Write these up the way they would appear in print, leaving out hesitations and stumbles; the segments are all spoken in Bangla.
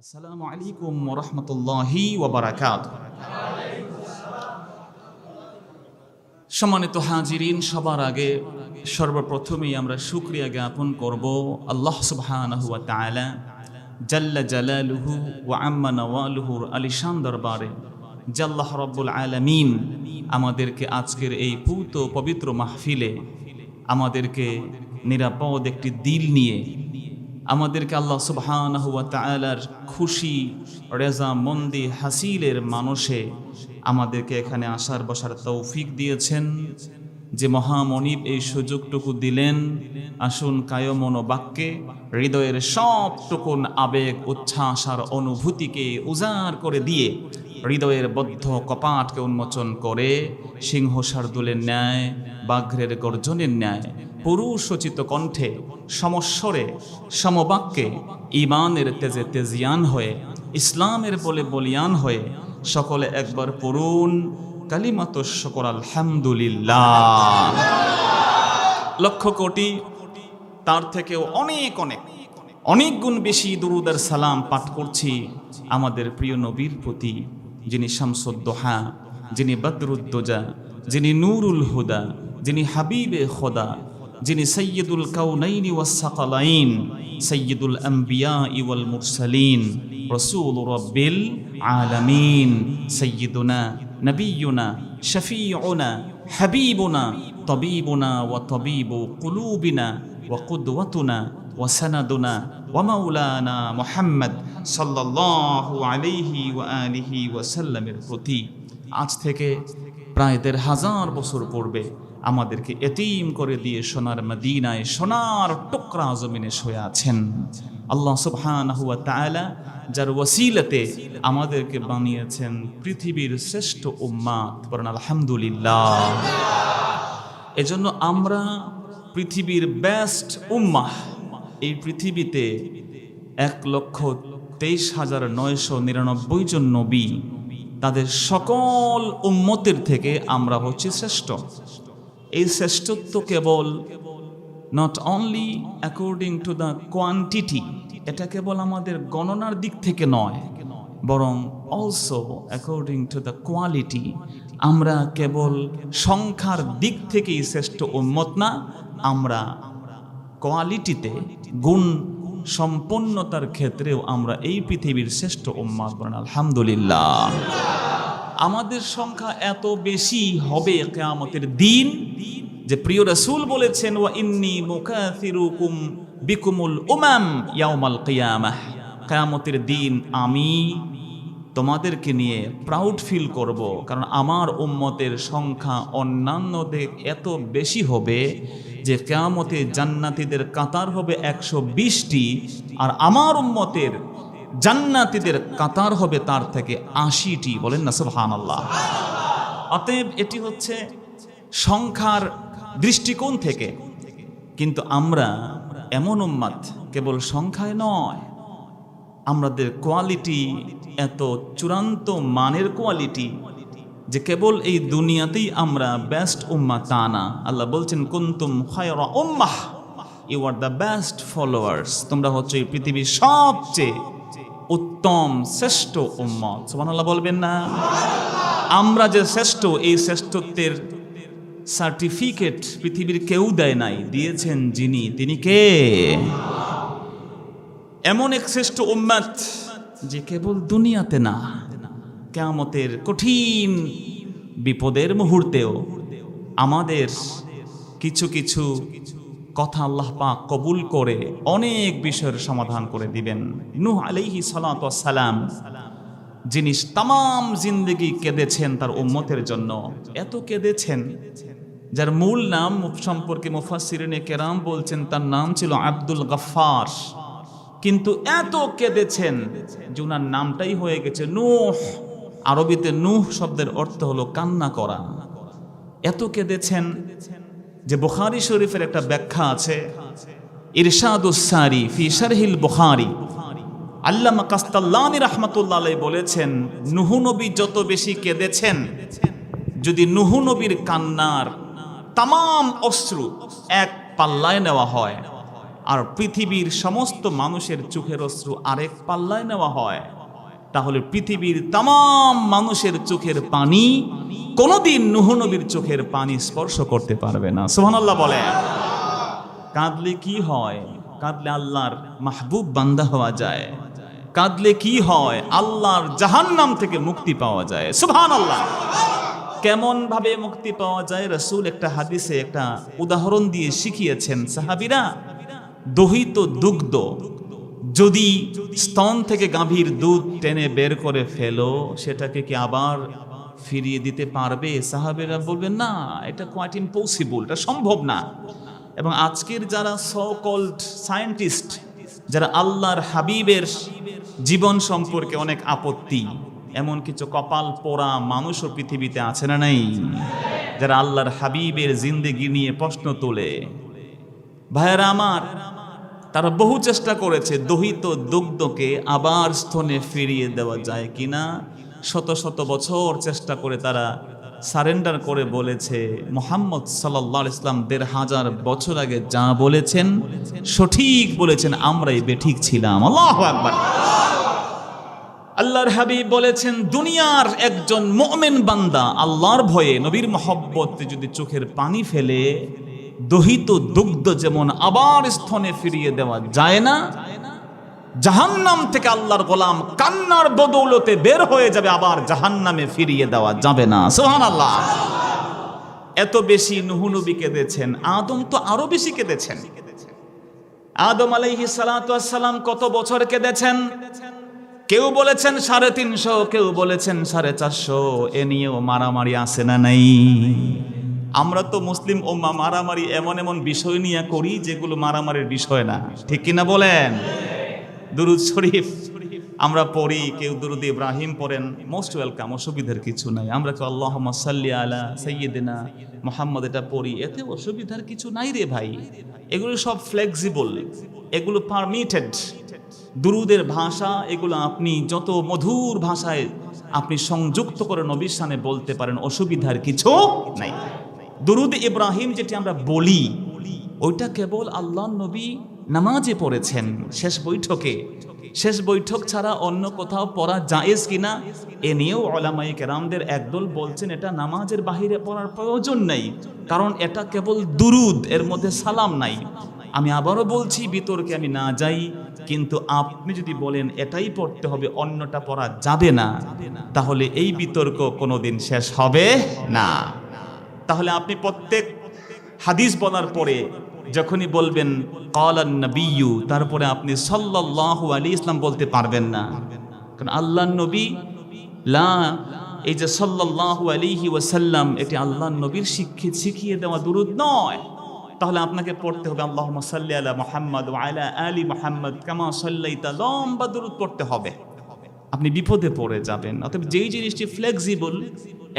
আসসালামু আলাইকুম ওয়া রাহমাতুল্লাহি ওয়া বারাকাতুহু। সম্মানিত হাজিরিন, সবার আগে সর্বপ্রথমেই আমরা শুকরিয়া জ্ঞাপন করব আল্লাহ সুবহানাহু ওয়া তাআলা জাল্লা জালালুহু ওয়া আম্মা নওয়ালুহুর আলিশান দরবারে যে আল্লাহ রাব্বুল আলামিন আমাদেরকে আজকের এই পূত পবিত্র মাহফিলে আমাদেরকে নিরাপদ একটি দিল নিয়ে আমাদেরকে আল্লাহ সুবহানাহু ওয়া তাআলার খুশি রেজা মন্দি হাসিলের মানুষে আমাদেরকে এখানে আসার বসার তৌফিক দিয়েছেন। যে মহামনিব এই সুযোগটুকু দিলেন, আসুন কায়মন বাক্যে হৃদয়ের সবটুকুন আবেগ উচ্ছ্বাস আর অনুভূতিকে উজাড় করে দিয়ে হৃদয়ের বদ্ধ কপাটকে উন্মোচন করে সিংহ শার্দুলের ন্যায় বাঘ্রের গর্জনের ন্যায় পুরুষোচিত কণ্ঠে সমস্বরে সমবাক্যে ঈমানের তেজে তেজিয়ান হয়ে ইসলামের বলে বলিয়ান হয়ে সকলে একবার পড়ুন কালিমাতুশ শুকর আলহামদুলিল্লাহ। লক্ষ কোটি তার থেকেও অনেক অনেক অনেক গুণ বেশি দুরূদ আর সালাম পাঠ করছি আমাদের প্রিয় নবীর প্রতি, যিনি শামসুদ্দোহা, যিনি বদরুদ্দোজা, যিনি নূরুল হুদা, যিনি হাবিবে খোদা, যিনি সৈয়দুল কাউনাইনি ওয়াস সাকালাইন, সৈয়দুল আম্বিয়া ওয়াল মুরসালিন, রাসূল রাব্বিল আলামিন, সৈয়দুনা নবিয়ুনা শফিউনা হাবিবুনা তবিবুনা ওয়া তবিবু কুলুবিনা ওয়া কুদওয়াতুনা ওয়া সানাদুনা ওয়া মাওলানা মুহাম্মদ সাল্লাল্লাহু আলাইহি ওয়া আলিহি ওয়া সাল্লামের প্রতি আজ থেকে প্রায় ১৫০০ বছর পূর্বে আমাদেরকে এতিম করে দিয়ে সোনার মদিনায় সোনার টুকরা জমিনে শুয়ে আছেন আল্লাহ সুবহানাহু ওয়া তাআলা, যার ওসিলাতে আমাদেরকে বানিয়েছেন পৃথিবীর শ্রেষ্ঠ উম্মাত। বলেন আলহামদুলিল্লাহ। এজন্য আমরা পৃথিবীর বেস্ট উম্মাহ। এই পৃথিবীতে ১,২৩,৯৯৯ জন নবী, তাদের সকল উম্মতের থেকে আমরা হচ্ছি শ্রেষ্ঠ। এই শ্রেষ্ঠত্ব কেবল not only according to the quantity, এটা কেবল আমাদের গণনার দিক থেকে নয়, বরং also according to the quality. আমরা কেবল সংখ্যার দিক থেকেই শ্রেষ্ঠ উম্মত না, আমরা কোয়ালিটিতে গুণ সম্পন্নতার ক্ষেত্রেও আমরা এই পৃথিবীর শ্রেষ্ঠ উম্মত। বলেন আলহামদুলিল্লাহ। আমাদের সংখ্যা এত বেশি হবে কিয়ামতের দিন যে প্রিয় রাসূল বলেছেন, ওয়া ইন্নী মুকাথিরুকুম বিকুমুল উমাম ইয়াউমাল কিয়ামাহ, কিয়ামতের দিন আমি তোমাদেরকে নিয়ে প্রাউড ফিল করব, কারণ আমার উম্মতের সংখ্যা অন্যান্যদের এত বেশি হবে যে কিয়ামতে জান্নাতীদের কাতার হবে ১২০টি, আর আমার উম্মতের জান্নাতীদের কাতার হবে তার থেকে ৮০টি। বলেন না সুবহানাল্লাহ। অতএব এটি হচ্ছে সংখ্যার দৃষ্টিকোণ থেকে, কিন্তু আমরা এমন উম্মাত কেবল সংখ্যায় নয়, আমাদের কোয়ালিটি এত চূড়ান্ত মানের কোয়ালিটি যে কেবল এই দুনিয়াতেই আমরা বেস্ট উম্মাহ তা না। আল্লাহ বলছেন, কুনতুম খায়রা উম্মাহ, you are the best followers, তোমরা হচ্ছে এই পৃথিবীর সবচেয়ে উত্তম শ্রেষ্ঠ উম্মত। সুবহানাল্লাহ বলবেন না? আমরা যে শ্রেষ্ঠ, এই শ্রেষ্ঠত্বের সার্টিফিকেট পৃথিবীর কেউ দেয় নাই, দিয়েছেন যিনি, তিনি কে? এমন এক শ্রেষ্ঠ উম্মত যে কেবল দুনিয়াতে না, কিয়ামতের কঠিন বিপদের মুহূর্তেও আমাদের কিছু কিছু কথা আল্লাহ পাক কবুল করে অনেক বিষয়ের সমাধান করে দিবেন। নূহ আলাইহিস সালাতু ওয়াস সালাম, যিনি তামাম জিন্দেগি কেঁদেছেন তার উম্মতের জন্য, এত কেঁদেছেন যার মূল নাম সম্পর্কে মুফাসসিরিনে কেরাম বলছেন তার নাম ছিল আব্দুল গাফফার, কিন্তু এত কেঁদেছেন যে ওনার নামটাই হয়ে গেছে নূহ। আরবিতে নূহ শব্দের অর্থ হলো কান্না করা। এত কেঁদেছেন যে বুখারী শরীফের একটা ব্যাখ্যা আছে, ইরশাদুস সারি ফি শারহিল বুখারী, আল্লামা কাস্তাল্লানী রাহমাতুল্লাহ আলাইহি বলেছেন, নূহ নবী যত বেশি কেঁদেছেন, যদি নূহ নবীর কান্নার তামাম অশ্রু এক পাল্লায় নেওয়া হয় আর পৃথিবীর সমস্ত মানুষের চোখের অশ্রু আরেক পাল্লায় নেওয়া হয়, তাহলে পৃথিবীর তাম মানুষের চোখের পানি কোনোদিন নূহ নবীর চোখের পানি স্পর্শ করতে পারবে না। সুবহানাল্লাহ বলে। কাঁদলে কি হয়? কাঁদলে আল্লাহর মাহবুব বান্দা হওয়া যায়। কাঁদলে কি হয়? আল্লাহর জাহান্নাম থেকে মুক্তি পাওয়া যায়। সুবহানাল্লাহ। কেমন ভাবে মুক্তি পাওয়া যায়? রাসূল একটা হাদিসে একটা উদাহরণ দিয়ে শিখিয়েছেন, সাহাবীরা, দহিত দুগ্ধ যদি স্তন থেকে গাভীর দুধ টেনে বের করে ফেলো, সেটাকে কি আবার ফিরিয়ে দিতে পারবে? সাহাবীরা বলবেন না, এটা কোয়াইট ইম্পসিবল, এটা সম্ভব না। এবং আজকের যারা সো কল্ড সায়েন্টিস্ট, যারা আল্লাহর হাবিবের জীবন সম্পর্কে অনেক আপত্তি, এমন কিছু কপাল পোড়া মানুষও পৃথিবীতে আছে না নাই, যারা আল্লাহর হাবিবের জিন্দেগি নিয়ে প্রশ্ন তোলে। ভাইয়েরা আমার, তারা বহু চেষ্টা করেছে দহিত দুগ্ধকে আবার স্তনে ফিরিয়ে দেওয়া যায় কিনা। শত শত বছর চেষ্টা করে তারা সারেন্ডার করে বলেছে, মুহাম্মদ সাল্লাল্লাহু আলাইহি ওয়াসাল্লাম ১৫০০ বছর আগে যা বলেছেন সঠিক বলেছেন, আমরাই বেঠিক ছিলাম। আল্লাহু আকবার। আল্লাহর হাবিব বলেছেন, দুনিয়ার একজন মুমিন বান্দা আল্লাহর ভয়ে নবীর মহব্বতে যদি চোখের পানি ফেলে, দহিত দুগ্ধ যেমন আবার স্তনে ফিরিয়ে দেওয়া যায় না, জাহান্নাম থেকে আল্লাহর গোলাম কান্নার বদৌলতে বের হয়ে যাবে, আবার জাহান্নামে ফিরিয়ে দেওয়া যাবে না। সুবহানাল্লাহ। এত বেশি নূহ নবী কেঁদেছেন, আদম তো আরো বেশি কেঁদেছেন। আদম আলাইহিস সালাতু ওয়াস সালাম কত বছর কেঁদেছেন? কেউ বলেছেন ৩৫০, কেউ বলেছেন ৪৫০। এ নিয়েও মারামারি আছে না নাই? আমরা তো মুসলিম উম্মাহ মারামারি এমন এমন বিষয় নিয়ে করি যেগুলো মারামারির বিষয় না, ঠিক কিনা বলেন? দুরুদ শরীফ আমরা পড়ি, কেউ দুরুদ ইব্রাহিম পড়েন, মোস্ট ওয়েলকাম, অসুবিধার কিছু নাই। আমরা কেউ আল্লাহুম্মা সাল্লি আলা সাইয়্যিদিনা মুহাম্মদ এটা পড়ি, এতে অসুবিধার কিছু নাই রে ভাই। এগুলো সব ফ্লেক্সিবল, এগুলো পারমিটেড। দুরুদের ভাষা এগুলো আপনি যত মধুর ভাষায় আপনি সংযুক্ত করে নবীর শানে বলতে পারেন, অসুবিধার কিছু নাই। দুরুদ ইব্রাহিম যেটি আমরা বলি, ওইটা কেবল আল্লাহর নবী নামাজে পড়েছেন শেষ বৈঠকে। শেষ বৈঠক ছাড়া অন্য কোথাও পড়া জায়েজ কিনা এ নিয়েও উলামায়ে কেরামদের একদল বলছেন এটা নামাজের বাহিরে পড়ার প্রয়োজন নেই, কারণ এটা কেবল দুরুদ, এর মধ্যে সালাম নাই। আমি আবারও বলছি, বিতর্কে আমি না যাই, কিন্তু আপনি যদি বলেন এটাই পড়তে হবে, অন্যটা পড়া যাবে না, তাহলে এই বিতর্ক কোনোদিন শেষ হবে না। তাহলে আপনি প্রত্যেক হাদিস বলার পরে যখনই বলবেন ক্বালান নবিয়্যু, তারপরে আপনি সাল্লাল্লাহু আলাইহি ওয়াসাল্লাম বলতে পারবেন না, কারণ আল্লাহর নবী লা, এই যে সাল্লাল্লাহু আলাইহি ওয়াসাল্লাম, এটি আল্লাহর নবীর শিখিয়ে দেওয়া দুরূদ নয়। তাহলে আপনাকে পড়তে হবে আল্লাহুম্মা সাল্লি আলা মুহাম্মাদ ওয়া আলা আলি মুহাম্মাদ কামা সাল্লাইতা, লম্বা দুরূদ পড়তে হবে, আপনি বিপদে পড়ে যাবেন। অতএব যেই জিনিসটি ফ্লেক্সিবল,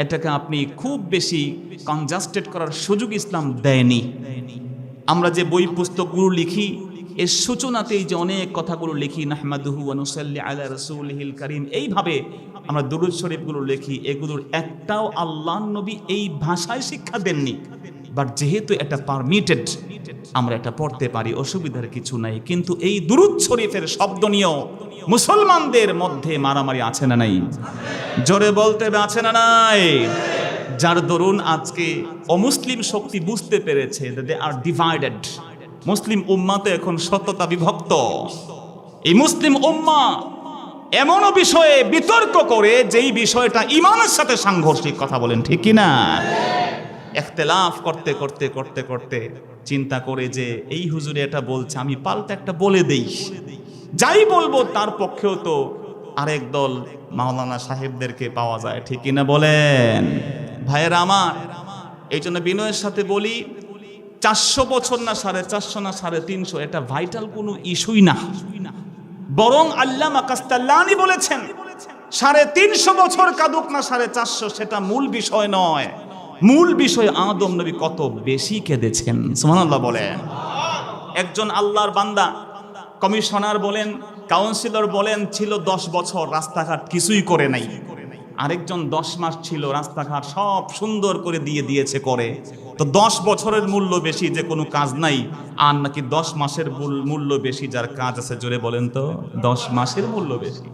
এটাকে আপনি খুব বেশি কনজাস্টেড করার সুযোগ ইসলাম দেয়নি। আমরা যে বই পুস্তকগুলো লিখি, এর সূচনাতেই যে অনেক কথাগুলো লিখি, নাহমাদুহু ওয়া নুসাল্লি আলা রাসূলিহিল কারীম, এইভাবে আমরা দুরূদ শরীফগুলো লিখি, এগুলোর একটাও আল্লাহর নবী এই ভাষায় শিক্ষা দেননি। বাট যেহেতু এটা পারমিটেড, আমরা এটা পড়তে পারি, অসুবিধার কিছু নাই। কিন্তু এই দুরূদ শরীফের শব্দ নিয়েও মুসলমানদের মধ্যে মারামারি আছে না নাই? জোরে বলতে হবে, আছে না নাই? যার দরুন আজকে অমুসলিম শক্তি বুঝতে পেরেছে দে আর ডিভাইডেড। মুসলিম উম্মাহ তো এখন সত্যতা বিভক্ত। এই মুসলিম উম্মাহ এমনও বিষয়ে বিতর্ক করে যেই বিষয়টা ঈমানের সাথে সাংঘর্ষিক, কথা বলেন ঠিক কিনা? ইখতিলাফ করতে করতে করতে করতে চিন্তা করে যে এই হুজুরে এটা বলছে, আমি পাল্টা একটা বলে দেই, যাই বলবো তার পক্ষেও তো আরেক দল মাওলানা সাহেবদেরকে পাওয়া যায়, ঠিক কিনা বলেন? ভাইয়েরা আমার, এই জন্য বিনয়ের সাথে বলি, ৪০০ বছর না ৪৫০ না ৩৫০, এটা ভাইটাল কোনো ইস্যুই না। বরং আল্লামা কাস্তাল্লানী বলেছেন ৩৫০ বছর কাদুক না ৪৫০, সেটা মূল বিষয় নয়। মূল বিষয় আদম নবী কত বেশি কেঁদেছেন। সুবহানাল্লাহ বলেন। একজন আল্লাহর বান্দা, কমিশনার বলেন, কাউন্সিলর বলেন, ছিল ১০ বছর, রাস্তাঘাট কিছুই করে নাই। আরেকজন ১০ মাস ছিল, রাস্তাঘাট সব সুন্দর করে দিয়েছে করে। তো 10 বছরের মূল্য বেশি যে কোনো কাজ নাই, আর নাকি 10 মাসের মূল্য বেশি যার কাজ আছে? জোরে বলেন তো, 10 মাসের মূল্য বেশি।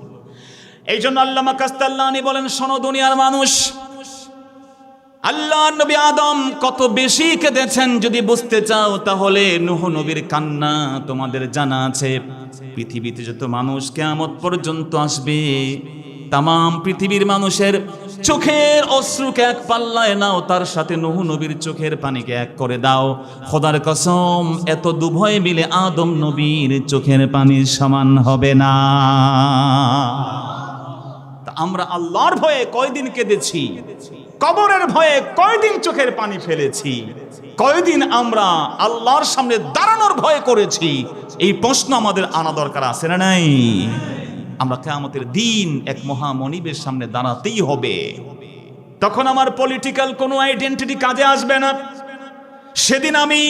এই জন্য আল্লামা কাস্তাল্লানি বলেন, শোনো দুনিয়ার মানুষ, আল্লাহ নবী আদম কত বেশি কেঁদেছেন যদি বুঝতে চাও তাহলে নূহ নবীর কান্না তোমাদের জানা আছে। পৃথিবীতে যত মানুষ কিয়ামত পর্যন্ত আসবে, তাম পৃথিবীর মানুষের চোখের অশ্রুকে এক পাল্লায় নাও, তার সাথে নূহ নবীর চোখের পানিকে এক করে দাও, খোদার কসম এত দুভয় মিলে আদম নবীর চোখের পানির সমান হবে না। আমরা আল্লাহর ভয়ে কয়দিন কেঁদেছি, কবরের ভয়ে কয়দিন চোখের পানি ফেলেছি, কয়দিন আমরা আল্লাহর সামনে দাঁড়ানোর ভয় করেছি, এই প্রশ্ন আমাদের আনা দরকার আছে না নাই? আমরা কিয়ামতের দিন এক মহামনিবের সামনে দাঁড়াতেই হবে। তখন আমার পলিটিক্যাল কোনো আইডেন্টিটি কাজে আসবে না। সেদিন আমি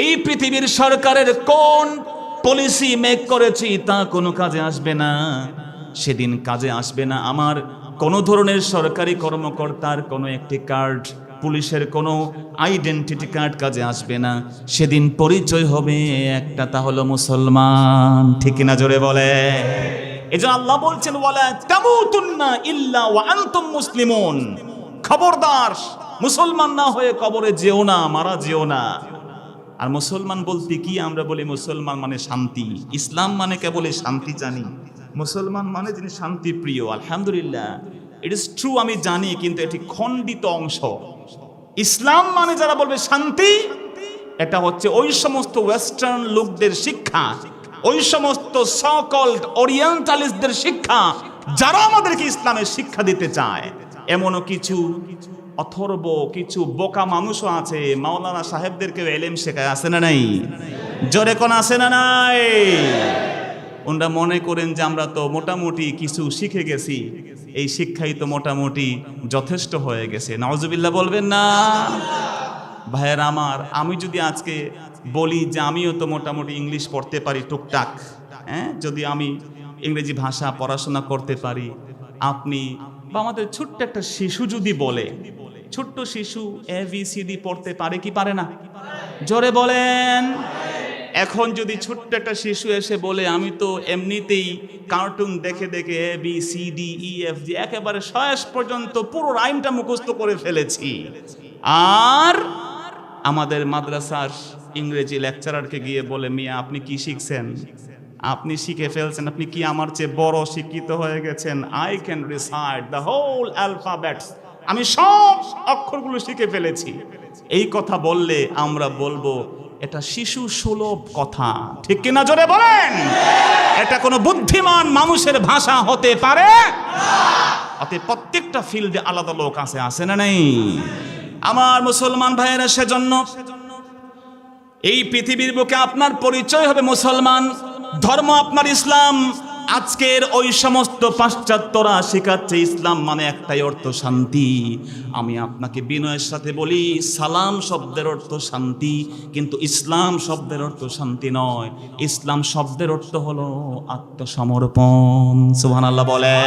এই পৃথিবীর সরকারের কোন পলিসি মেক করেছি তা কোনো কাজে আসবে না। সেদিন কাজে আসবে না আমার কোনো ধরনের সরকারি কর্মকর্তার কোনো একটি কার্ড, পুলিশের কোনো আইডেন্টিটি কার্ড কাজে আসবে না। সেদিন পরিচয় হবে একটা, তা হলো মুসলমান। ঠিক কিনা জোরে বলে? এজন্য আল্লাহ বলছেন, ওয়ালা তামুতুন্না ইল্লা ওয়া আনতুম মুসলিমুন, খবরদার মুসলমান না হয়ে কবরে যেও না, মারা যেও না। আর মুসলমান বলতে কি আমরা বলি মুসলমান মানে শান্তি, ইসলাম মানে কেবল শান্তি জানি। মুসলমান মানে যিনি শান্তি প্রিয়। আলহামদুলিল্লাহ, ইট ইজ ট্রু, আমি জানি, কিন্তু এটি খণ্ডিত অংশ। ইসলাম মানে যারা বলবে শান্তি, এটা হচ্ছে ওই সমস্ত ওয়েস্টার্ন লোকদের শিক্ষা, ওই সমস্ত সকল্ড ওরিয়েন্টালিস্টদের শিক্ষা যারা আমাদেরকে ইসলামের শিক্ষা দিতে চায়। এমনও কিছু অথর্ব, কিছু বোকা মানুষও আছে, মাওলানা সাহেবদেরকে এলেম শেখায়, আছে না নাই? জোরে কোন আছে না নাই? ওনারা মনে করেন যে আমরা তো মোটামুটি কিছু শিখে গেছি, এই শিক্ষাই তো মোটামুটি যথেষ্ট হয়ে গেছে। নাউজুবিল্লাহ বলবেন না? ভাইয়ের আমার, আমি যদি আজকে বলি যে আমিও তো মোটামুটি ইংলিশ পড়তে পারি টুকটাক, হ্যাঁ, যদি আমি ইংরেজি ভাষা পড়াশোনা করতে পারি, আপনি বা আমাদের ছোট্ট একটা শিশু যদি বলে, ছোট্ট শিশু ABCD পড়তে পারে কি পারে না? জোরে বলেন। এখন যদি ছোট্ট একটা শিশু এসে বলে আমি তো এমনিতেই কার্টুন দেখে দেখে ABCDEFG একেবারে শেষ পর্যন্ত পুরো রাইমটা মুখস্থ করে ফেলেছি, আর আমাদের মাদ্রাসার ইংরেজি লেকচারারকে গিয়ে বলে, মিয়া আপনি কি শিখছেন? আপনি শিখে ফেলছেন, আপনি কি আমার চেয়ে বড় শিক্ষিত হয়ে গেছেন? I can recite the whole alphabets, আমি সব অক্ষরগুলো শিখে ফেলেছি। এই কথা বললে আমরা বলবো এটা শিশু সুলভ কথা। ঠিক কিনা জোরে বলেন? এটা কোনো বুদ্ধিমান মানুষের ভাষা হতে পারে না। অতএব প্রত্যেকটা ফিল্ডে আলাদা লোক আছে না নাই? আমার মুসলমান ভাইয়েরা, সেজন্য এই পৃথিবীর বুকে আপনার পরিচয় হবে মুসলমান, ধর্ম আপনার ইসলাম। আজকের ওই সমস্ত পাশ্চাত্যরা শেখাচ্ছে ইসলাম মানে একটাই অর্থ শান্তি। আমি আপনাকে বিনয়ের সাথে বলি, সালাম শব্দের অর্থ শান্তি, কিন্তু ইসলাম শব্দের অর্থ শান্তি নয়। ইসলাম শব্দের অর্থ হলো আত্মসমর্পণ। সুবহানাল্লাহ বলে।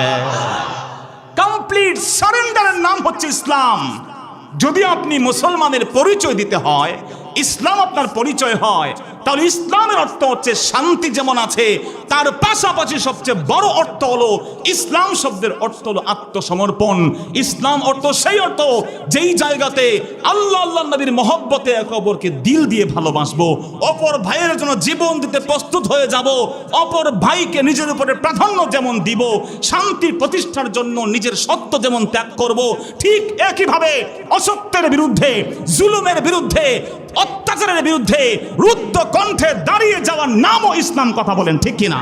কমপ্লিট সারেন্ডারের নাম হচ্ছে ইসলাম। যদি আপনি মুসলমানের পরিচয় দিতে হয়, ইসলাম আপনার পরিচয় হয়, তাহলে ইসলামের অর্থ হচ্ছে শান্তি যেমন আছে, তার পাশাপাশি সবচেয়ে বড় অর্থ হলো ইসলাম শব্দের অর্থ হলো আত্মসমর্পণ। ইসলাম অর্থ সেই অর্থ যেই জায়গাতে আল্লাহ আল্লাহ নবীর মহব্বতে একে অপরকে দিল দিয়ে ভালোবাসবো, অপর ভাইয়ের জন্য জীবন দিতে প্রস্তুত হয়ে যাব, অপর ভাইকে নিজের উপরে প্রাধান্য যেমন দিব, শান্তি প্রতিষ্ঠার জন্য নিজের সত্য যেমন ত্যাগ করব, ঠিক একইভাবে অসত্যের বিরুদ্ধে, জুলুমের বিরুদ্ধে, অত্যাচারের বিরুদ্ধে রুদ্ধ কণ্ঠে দাঁড়িয়ে যাওয়ার নামও ইসলাম। কথা বলেন ঠিক কিনা?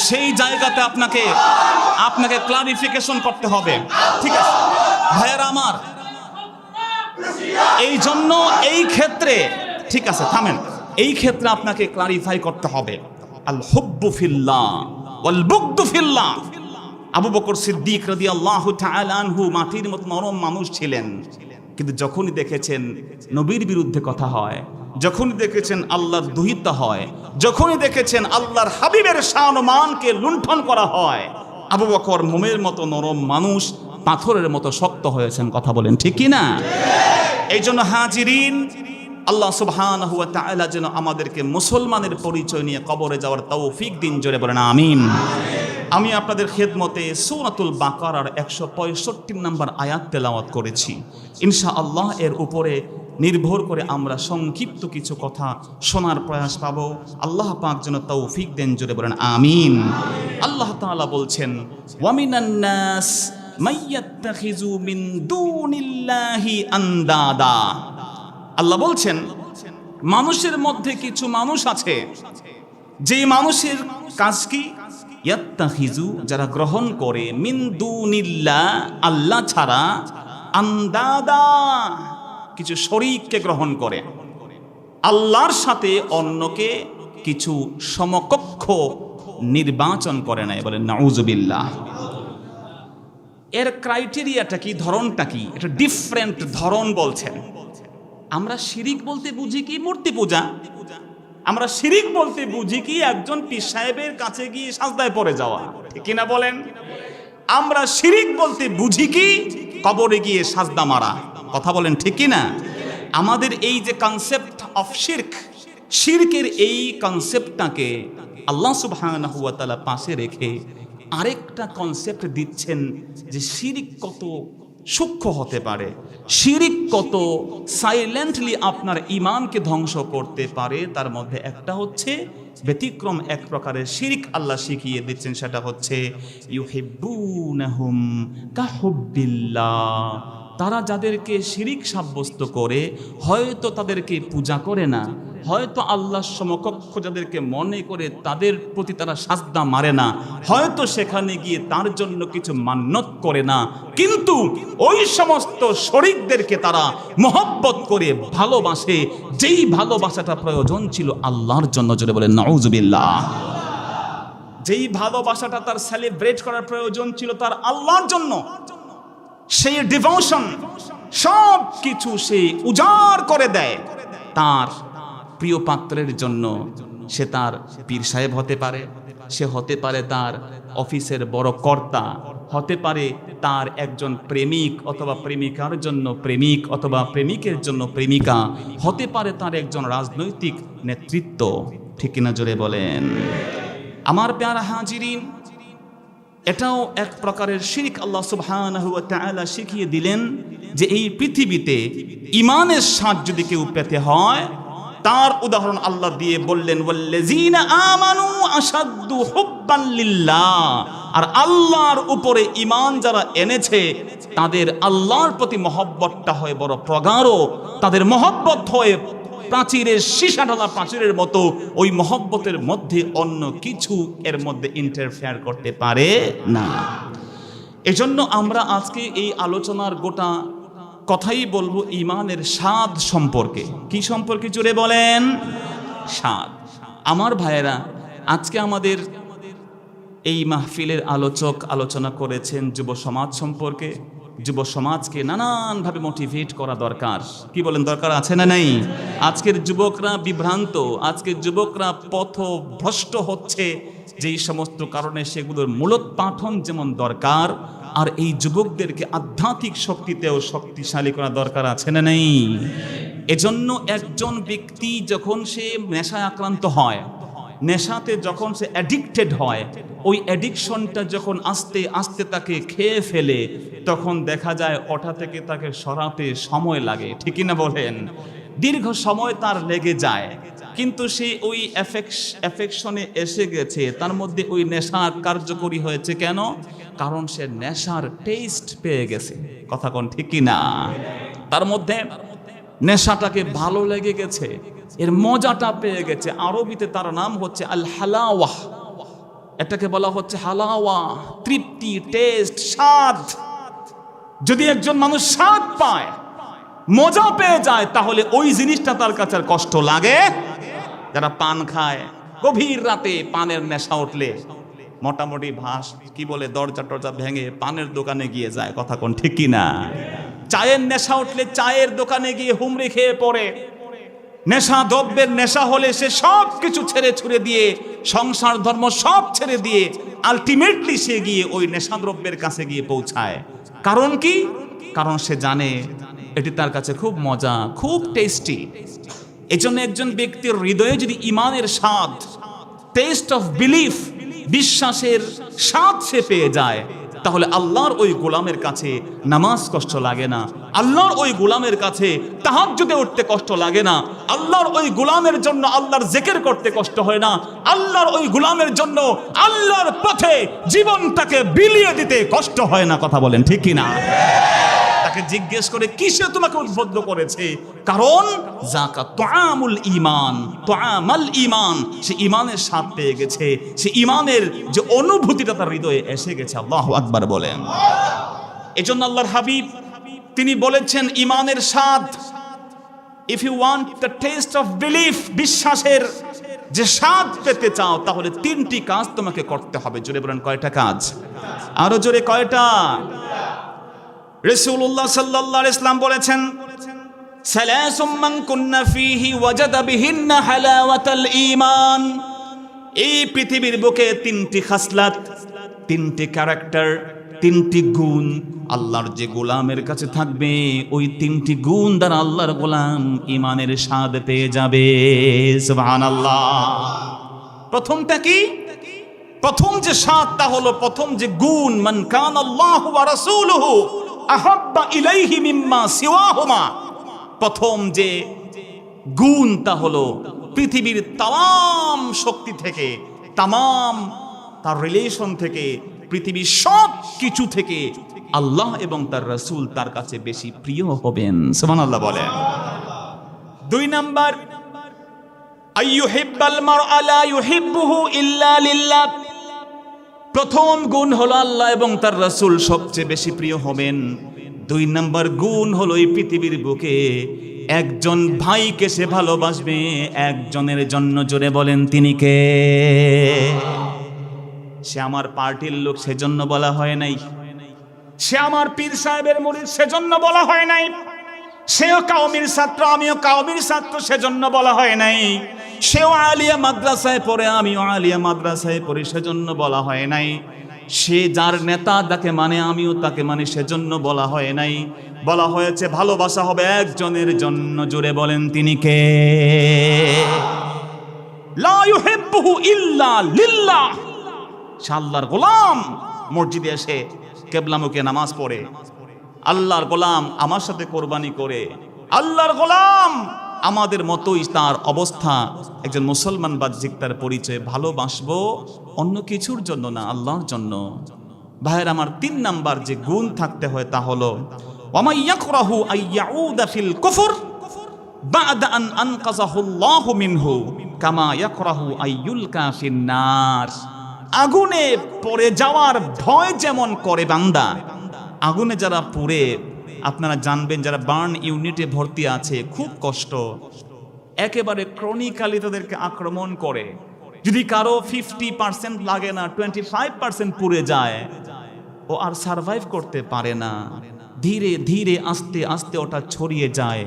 সেই জায়গাতে আপনাকে ক্লারিফিকেশন করতে হবে। ঠিক আছে ভাইয়েরা আমার, এই জন্য এই ক্ষেত্রে, ঠিক আছে থামেন, এই ক্ষেত্রে আপনাকে ক্লারিফাই করতে হবে আল হুব্বু ফিল্লাহ ওয়াল বুগদু ফিল্লাহ। আবু বকর সিদ্দিক রাদিয়াল্লাহু তাআলা আনহু মাটির মতো নরম মানুষ ছিলেন, কিন্তু যখনই দেখেছেন নবীর বিরুদ্ধে কথা হয়, যখনই দেখেছেন আল্লাহর দুহিতা হয়, যখনই দেখেছেন আল্লাহর হাবিবের শান ও মানকে লুণ্ঠন করা হয়, আবু বকর মোমের মতো নরম মানুষ পাথরের মতো শক্ত হয়েছেন। কথা বলেন ঠিক কি না? এই জন্য হাজিরিন, আল্লাহ সুবহানাহু ওয়া তাআলা যেন আমাদেরকে মুসলমানের পরিচয় নিয়ে কবরে যাওয়ার তৌফিক দিন। জোরে বলেন আমিন। আমি আপনাদের খেদমতে সূরাতুল বাকারার 165 নম্বর আয়াত তেলাওয়াত করেছি। ইনশাআল্লাহ এর উপরে নির্ভর করে আমরা সংক্ষিপ্ত কিছু কথা শোনার প্রয়াস পাব। আল্লাহ পাক যেন তৌফিক দেন। জোরে বলেন আমিন। আল্লাহ তাআলা বলছেন, ওয়া মিনান নাস মাইয়াত্তাখিযু মিন দুনিল্লাহি আনদাদা। আল্লাহ বলছেন, মানুষের মধ্যে কিছু মানুষ আছে, যে মানুষের কাজ কি, ইয়াত্তাখিযু, যারা গ্রহণ করে, মিন দুনিল্লাহ, আল্লাহ ছাড়া, আনদাদা, কিছু শরীককে গ্রহণ করে, আল্লাহর সাথে অন্যকে কিছু সমকক্ষ নির্বাচন করে নাই। বলেন নাউজুবিল্লাহ। এর ক্রাইটেরিয়াটা কি, ধরনটা কি? এটা ডিফারেন্ট ধরন বলছেন। আমরা শিরিক বলতে বুঝি কি মূর্তি পূজা, আমরা শিরিক বলতে বুঝি কি একজন পীর সাহেবের কাছে গিয়ে সাজদায় পড়ে যাওয়া, ঠিক কিনা বলেন? আমরা শিরিক বলতে বুঝি কি কবরে গিয়ে সাজদা মারা, কথা বলেন ঠিক কিনা? আমাদের এই যে কনসেপ্ট অফ শিরক, শিরকের এই কনসেপ্টটাকে আল্লাহ সুবহানাহু ওয়া তাআলা পাশে রেখে আরেকটা কনসেপ্ট দিচ্ছেন যে শিরিক কত সূক্ষ্ম হতে পারে, শিরিক কত সাইলেন্টলি আপনার ঈমানকে ধ্বংস করতে পারে। তার মধ্যে একটা হচ্ছে ব্যতিক্রম এক প্রকারের শিরিক আল্লাহ শিখিয়ে দিচ্ছেন, সেটা হচ্ছে ইউহিব্বুনাহুম কাহুব্বিল্লাহ। তারা যাদেরকে শিরিক সাব্যস্ত করে, হয়তো তাদেরকে পূজা করে না, হয়তো আল্লাহর সমকক্ষ যাদেরকে মনে করে তাদের প্রতি তারা সাজদা মারে না, হয়তো সেখানে গিয়ে তার জন্য কিছু মান্যত করে না, কিন্তু ওই সমস্ত শরীকদেরকে তারা মহব্বত করে ভালোবাসে, যেই ভালোবাসাটা প্রয়োজন ছিল আল্লাহর জন্য। জোরে বলেন নাউজুবিল্লাহ। যেই ভালোবাসাটা তার সেলিব্রেট করার প্রয়োজন ছিল তার আল্লাহর জন্য, সেই ডিভোশন সব কিছু সে উজাড় করে দেয় তার প্রিয় পাত্রের জন্য। সে তার পীর সাহেব হতে পারে, সে হতে পারে তার অফিসের বড় কর্তা, হতে পারে তার একজন প্রেমিক অথবা প্রেমিকার জন্য প্রেমিক অথবা প্রেমিকের জন্য প্রেমিকা, হতে পারে তার একজন রাজনৈতিক নেতৃত্ব, ঠিক কিনা জোরে বলেন? আমার প্যারা হাজিরিন, এটাও এক প্রকারের শিরক। আল্লাহ সুবহানাহু ওয়া তাআলা শিখিয়ে দিলেন যে এই পৃথিবীতে ঈমানের স্বাদ যদি কেউ পেতে হয়, তার উদাহরণ আল্লাহ দিয়ে বললেন, ওয়াল্লাযীনা আমানু আশাদ্দু হুব্বান লিল্লাহ। আর আল্লাহর উপরে ঈমান যারা এনেছে তাদের আল্লাহর প্রতি মহব্বতটা হয় বড় প্রগাঢ়, তাদের মহব্বত হয় প্রাচীরের সীসা ঢালা প্রাচীরের মতো। ওই মহব্বতের মধ্যে অন্য কিছু এর মধ্যে ইন্টারফেয়ার করতে পারে না। এজন্য আমরা আজকে এই আলোচনার গোটা কথাই বলবো ঈমানের স্বাদ সম্পর্কে। কি সম্পর্কে জুড়ে বলেন? স্বাদ। আমার ভাইয়েরা, আজকে আমাদের এই মাহফিলের আলোচক আলোচনা করেছেন যুব সমাজ সম্পর্কে। যুব সমাজকে নানানভাবে মোটিভেট করা দরকার। কি বলেন, দরকার আছে না নাই? আজকের যুবকরা বিভ্রান্ত, আজকের যুবকরা পথভ্রষ্ট হচ্ছে, যেই সমস্ত কারণে সেগুলোর মূলোৎপাটন যেমন দরকার, আর এই যুবকদেরকে আধ্যাত্মিক শক্তিতেও শক্তিশালী করা দরকার আছে না নাই? এজন্য একজন ব্যক্তি যখন সে নেশায় আক্রান্ত হয়, নেশাতে যখন সে অ্যাডিক্টেড হয়, ওই অ্যাডিকশনটা যখন আস্তে আস্তে তাকে খেয়ে ফেলে, তখন দেখা যায় ওটা থেকে তাকে সরাতে সময় লাগে, ঠিকই না বলেন? দীর্ঘ সময় তার লেগে যায়, কিন্তু সে ওই অ্যাফেকশনে এসে গেছে, তার মধ্যে ওই নেশা কার্যকরী হয়েছে। কেন? কারণ সে নেশার টেস্ট পেয়ে গেছে। কথা কোন ঠিকই না? তার মধ্যে নেশাটাকে ভালো লেগে গেছে, এর মজাটা পেয়ে গেছে। আরবিতে তার নাম হচ্ছে আল হালাওয়া। এটাকে বলা হচ্ছে হালাওয়া, তৃপ্তি, টেস্ট, স্বাদ। যদি একজন মানুষ স্বাদ পায়, মজা পেয়ে যায়, তাহলে ওই জিনিসটা তার কাছে আর কষ্ট লাগে। যারা পান খায়, গভীর রাতে পানের নেশা উঠলে মোটামুটি ভাস কি বলে দরজা টরজা ভেঙে পানের দোকানে গিয়ে যায়। কথা কোন ঠিক কিনা? চায়ের নেশা উঠলে চায়ের দোকানে গিয়ে হুমড়ি খেয়ে পড়ে। নেশা দ্রব্যের নেশা হলে সে সব কিছু ছেড়ে ছুড়ে দিয়ে, সংসার ধর্ম সব ছেড়ে দিয়ে আলটিমেটলি সে গিয়ে ওই নেশা দ্রব্যের কাছে গিয়ে পৌঁছায়। কারণ কি? কারণ সে জানে এটি তার কাছে খুব মজা, খুব টেস্টি। এজন্য একজন ব্যক্তির হৃদয়ে যদি ইমানের স্বাদ, টেস্ট অফ বিলিফ, বিশ্বাসের স্বাদ সে পেয়ে যায়, তাহলে আল্লাহর ওই গোলামের কাছে নামাজ কষ্ট লাগে না, আল্লাহর ওই গোলামের কাছে তাহাজ্জুদে উঠতে কষ্ট লাগে না, আল্লাহর ওই গোলামের জন্য আল্লাহর জিকির করতে কষ্ট হয় না, আল্লাহর ওই গোলামের জন্য আল্লাহর পথে জীবনটাকে বিলিয়ে দিতে কষ্ট হয় না। কথা বলেন ঠিক কি না? তাকে জিজ্ঞেস করে কিসে তোমাকে উদ্বুদ্ধ করেছে? কারণ যাকা তুআমুল ঈমান, তুআমাল ঈমান, সে ঈমানের স্বাদ পেয়ে গেছে, সে ঈমানের যে অনুভূতিটা তার হৃদয়ে এসে গেছে। আল্লাহু আকবার বলেন। এজন্য আল্লাহর হাবিব তিনি বলেছেন ঈমানের স্বাদ, if you want the taste of belief, বিশ্বাসের যে স্বাদ পেতে চাও তাহলে তিনটি কাজ তোমাকে করতে হবে। জোরে বলেন কয়টা কাজ? আরো জোরে কয়টা? রাসূলুল্লাহ সাল্লাল্লাহু আলাইহি ওয়াসাল্লাম বলেছেন, সালাসুম মান কুন্না ফীহি ওয়াজাদা বিহিন্না হালাওয়াতাল ঈমান। এই পৃথিবীর বুকে তিনটি খাসলাত, তিনটি ক্যারেক্টার, তিনটি গুণ আল্লাহর যে গোলামের কাছে থাকবে, ওই তিনটি গুণ দ্বারা আল্লাহর গোলাম ঈমানের স্বাদ পেয়ে যাবে। সুবহানাল্লাহ। প্রথমটা কি? প্রথম যে স্বাদটা হলো, প্রথম যে গুণ, মান কানাল্লাহু ওয়া রাসূলুহু আহাব্বা ইলাইহি মিম্মা সিওয়াহুমা। প্রথম যে গুণ তা হলো পৃথিবীর তাম শক্তি থেকে, তাম তার রিলেশন থেকে, পৃথিবীর সব কিছু থেকে আল্লাহ এবং তার রাসূল তার কাছে বেশি প্রিয় হবেন। সুবহানাল্লাহ বলেন। দুই নাম্বার, আইয়ুহিব্বাল মারআ লা ইউহিব্বুহু ইল্লা লিল্লাহ। প্রথম গুণ হলো আল্লাহ এবং তার রাসূল সবচেয়ে বেশি প্রিয় হবেন। দুই নাম্বার গুণ হলো এই পৃথিবীর বুকে একজন ভাইকে সে ভালোবাসবে একজনের জন্য। জোরে বলেন তিনি কে? সে আমার পার্টির লোক সেজন্য বলা হয় নাই, সে আমার পীর সাহেবের মুরিদ সেজন্য বলা হয় নাই, সেও কাউমির ছাত্র আমিও কাউমির ছাত্র সেজন্য বলা হয় নাই, সেও আলিয়া মাদ্রাসায় পড়ে আমিও আলিয়া মাদ্রাসায় পড়ি সেজন্য বলা হয় নাই, সে যার নেতা তাকে মানে আমিও তাকে মানে সেজন্য বলা হয় নাই। বলা হয়েছে ভালোবাসা হবে একজনের জন্য। জোরে বলেন তিনি কে? লা ইউহিব্বুহু ইল্লা লিল্লাহ। সে আল্লাহর গোলাম, মসজিদে এসে কিবলামুখে নামাজ পড়ে, আল্লাহর গোলাম আমার সাথে কোরবানি করে, আল্লাহর গোলাম আমাদের মতোই তার অবস্থা। একজন মুসলমান বাহ্যিক তার পরিচয় ভালোবাসবো অন্য কিছুর জন্য না, আল্লাহর জন্য। ভাইয়ের আমার, তিন নাম্বার যে গুণ থাকতে হয় তা হলো ওয়া ইয়াকরাহু আইয়াউদা ফিল কুফর বা'দা আন আনকাযাহুল্লাহু মিনহু কামা ইয়াকরাহু আইয়ুলকা ফিন নার। আগুনে পড়ে যাওয়ার ভয় যেমন করে বান্দা, আগুনে যারা পুড়ে, আপনারা জানবেন যারা বার্ন ইউনিটে ভর্তি আছে, খুব কষ্ট, একেবারে ক্রনিক্যালি তাদেরকে আক্রমণ করে। যদি কারো 50% লাগে না, 25% পুড়ে যায়, ও আর সারভাইভ করতে পারে না। ধীরে ধীরে আস্তে আস্তে ওটা ছড়িয়ে যায়।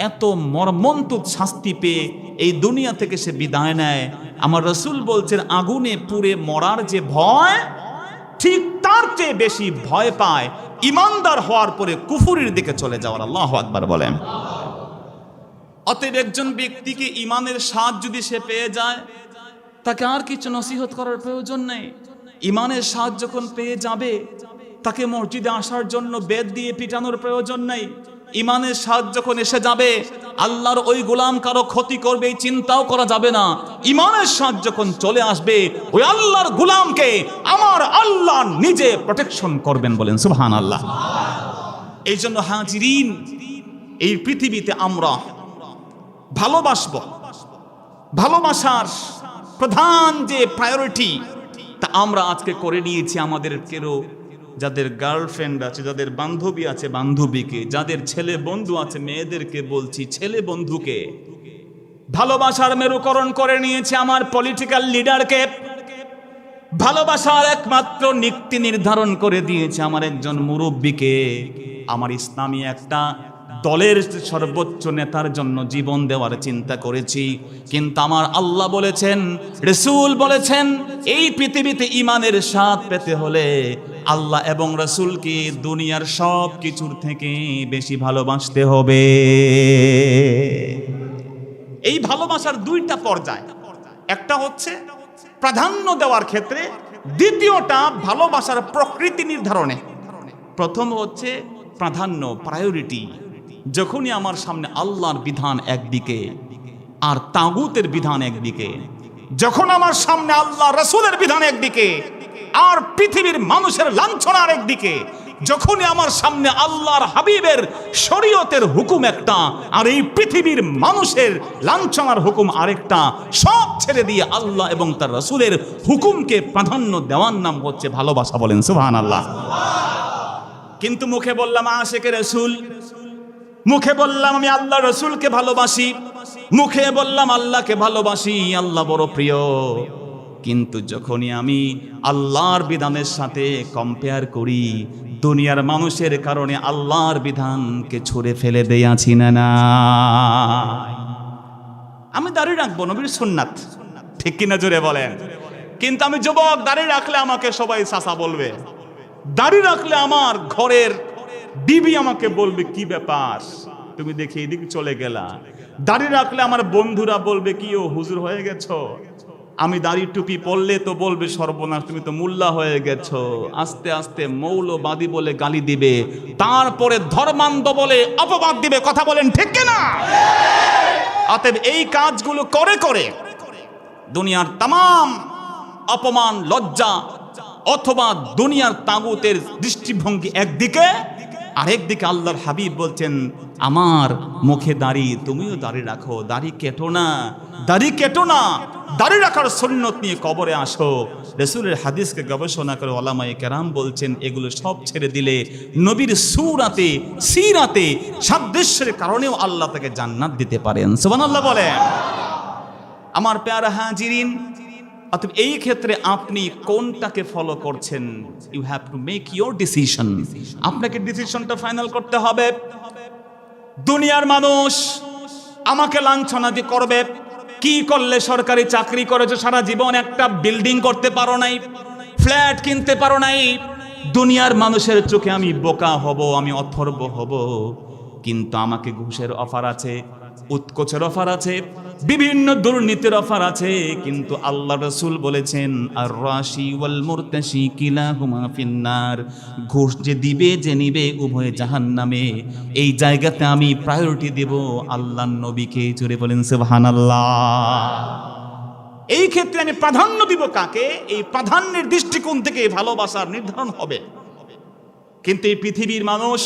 এত মর্মন্তুদ শাস্তি পেয়ে এই দুনিয়া থেকে সে বিদায় নেয়। আমার রাসূল বলছেন আগুনে পুড়ে মরার যে ভয়, ঠিক তার চেয়ে বেশি ভয় পায় ইমানদার হওয়ার পরে কুফুরের দিকে চলে যাওয়ার। আল্লাহু আকবার বলেন। অতএব একজন ব্যক্তিকে ইমানের স্বাদ যদি সে পেয়ে যায়, তাকে আর কিছু নসিহত করার প্রয়োজন নেই। ইমানের স্বাদ যখন পেয়ে যাবে, তাকে মসজিদে আসার জন্য বেদ দিয়ে পিটানোর প্রয়োজন নেই। ইমানের স্বাদ যখন এসে যাবে, আল্লাহর ওই গোলাম কারো ক্ষতি করবে এই চিন্তাও করা যাবে না। ইমানের স্বাদ যখন চলে আসবে, ওই আল্লাহর গোলামকে আমার আল্লাহ নিজে প্রোটেকশন করবেন। বলেন সুবহানাল্লাহ। এই জন্য হাজিরিন, এই পৃথিবীতে আমরা ভালোবাসবো, ভালোবাসার প্রধান যে প্রায়োরিটি তা আমরা আজকে করে নিয়েছি আমাদের কেউ, যাদের গার্লফ্রেন্ড আছে, যাদের বান্ধবী আছে বান্ধবীকে, যাদের ছেলে বন্ধু আছে মেয়েদেরকে বলছি ছেলে বন্ধুকে। ভালোবাসার মেরুকরণ করে নিয়েছে আমার পলিটিক্যাল লিডারকে। ভালোবাসার একমাত্র নীতি নির্ধারণ করে দিয়েছে আমার একজন মুরব্বীকে। আমার ইসলামী একটা দলের সর্বোচ্চ নেতার জন্য জীবন দেওয়ার চিন্তা করেছি, কিন্তু আমার আল্লাহ বলেছেন, রাসূল বলেছেন, এই পৃথিবীতে ঈমানের স্বাদ পেতে হলে আল্লাহ এবং রাসূলকে দুনিয়ার সব কিছুর থেকে বেশি ভালোবাসতে হবে। এই ভালোবাসার দুইটা পর্যায়, একটা হচ্ছে প্রাধান্য দেওয়ার ক্ষেত্রে, দ্বিতীয়টা ভালোবাসার প্রকৃতি নির্ধারণে। প্রথম হচ্ছে প্রাধান্য, প্রায়োরিটি। যখনই আমার সামনে আল্লাহর বিধান একদিকে আর তাগুতের বিধান একদিকে, যখন আমার সামনে আল্লাহ রাসূলের বিধান একদিকে আর পৃথিবীর মানুষের লাঞ্ছনার একদিকে, যখনই আমার সামনে আল্লাহর হাবিবের শরীয়তের হুকুম একটা আর এই পৃথিবীর মানুষের লাঞ্ছনার হুকুম আরেকটা, সব ছেড়ে দিয়ে আল্লাহ এবং তার রাসূলের হুকুমকে প্রাধান্য দেওয়ার নাম হচ্ছে ভালোবাসা। বলেন সুবহানাল্লাহ। কিন্তু মুখে বললাম আশিকে রাসূল, মুখে বললাম আমি আল্লাহ রাসূলকে ভালোবাসি, মুখে বললাম আল্লাহকে ভালোবাসি, আল্লাহ বড় প্রিয়, কিন্তু যখনই আমি আল্লাহর বিধানের সাথে কম্পেয়ার করি, দুনিয়ার মানুষের কারণে আল্লাহর বিধানকে ছুঁড়ে ফেলে দিয়েছি না। আমি দাড়ি রাখবো, নবীর সুন্নাত, ঠিক কিনা জোরে বলেন। কিন্তু আমি যুবক, দাড়ি রাখলে আমাকে সবাই চাচা বলবে, দাড়ি রাখলে আমার ঘরের বিবি আমাকে বলবে কি ব্যাপার তুমি দেখি এদিকে চলে গেলা, দাড়ি রাখলে আমার বন্ধুরা বলবে কি ও হুজুর হয়ে গেছো, আমি দাড়ি টুপি পরলে তো বলবে সর্বনাশ তুমি তো মোল্লা হয়ে গেছো, আস্তে আস্তে মৌলবাদী বলে গালি দিবে, তারপরে ধর্মান্ধ বলে অপবাদ দিবে। কথা বলেন ঠিক কিনা? অতএব এই কাজগুলো করে করে দুনিয়ার তামাম অপমান, লজ্জা অথবা দুনিয়ার তাগুতের দৃষ্টিভঙ্গি একদিকে, আরেকদিকে আল্লাহর হাবিব বলছেন আমার মুখে দাড়ি, তুমিও দাড়ি রাখো, দাড়ি কেটো না, দাড়ি কেটো না, দাড়ি রাখার সুন্নত নিয়ে কবরে আসো। রাসূলের হাদিসকে গবেষণা করে ওলামায়ে কেরাম বলছেন এগুলো সব ছেড়ে দিলে নবীর সুরাতে সিরাতে সাদৃশ্যের কারণেও আল্লাহ তাকে জান্নাত দিতে পারেন। সুবহানাল্লাহ বলেন। আমার প্যারা হাজিরিন, অতএব এই ক্ষেত্রে আপনি কোনটাকে ফলো করছেন, you have to make your decision. আপনাকে ডিসিশনটা ফাইনাল করতে হবে। দুনিয়ার মানুষ আমাকে লাঞ্ছনাদি করবে, কি করলে সরকারি চাকরি করেছো সারা জীবন, একটা বিল্ডিং করতে পারো নাই, ফ্ল্যাট কিনতে পারো নাই, দুনিয়ার মানুষের চোখে আমি বোকা হব, আমি অথর্ব হব, কিন্তু আমাকে ঘুষের অফার আছে, উৎকোচের অফার আছে, বিভিন্ন দুর্নীতির অফার আছে, কিন্তু আল্লাহ রাসূল বলেছেন আর রাশি ওয়াল মুরতাশি কিলাহুমা ফিন্নার, ঘুষ যে দিবে যে নিবে উভয়ে জাহান্নামে। এই জায়গাতে আমি প্রায়োরিটি দেব আল্লাহর নবীকে। জোরে বলেন সুবহানাল্লাহ। এই ক্ষেত্রে আমি প্রাধান্য দিব কাকে? এই প্রাধান্যের দৃষ্টিকোণ থেকে ভালোবাসার নির্ধারণ হবে। কিন্তু এই পৃথিবীর মানুষ,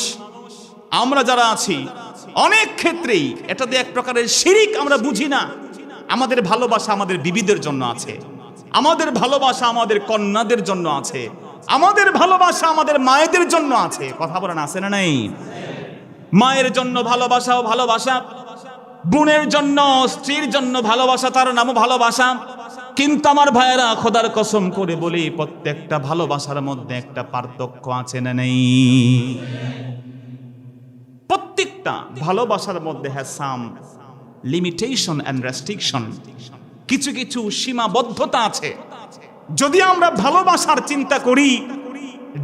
আমরা যারা আছি, অনেক ক্ষেত্রেই এটাতে এক প্রকারের শিরিক আমরা বুঝি না। আমাদের ভালোবাসা আমাদের বিবিদের জন্য আছে, আমাদের ভালোবাসা আমাদের কন্যাদের জন্য আছে, আমাদের ভালোবাসা আমাদের মায়েদের জন্য আছে। কথা বলেন আছে না নাই? মায়ের জন্য ভালোবাসাও ভালোবাসা, বোনের জন্য, স্ত্রীর জন্য ভালোবাসা, তার নামও ভালোবাসা। কিন্তু আমার ভাইয়েরা, খোদার কসম করে বলি, প্রত্যেকটা ভালোবাসার মধ্যে একটা পার্থক্য আছে না নেই? প্রত্যেকটা ভালোবাসার মধ্যে has some limitation and restriction, কিছু কিছু সীমাবদ্ধতা আছে। যদি আমরা ভালোবাসার চিন্তা করি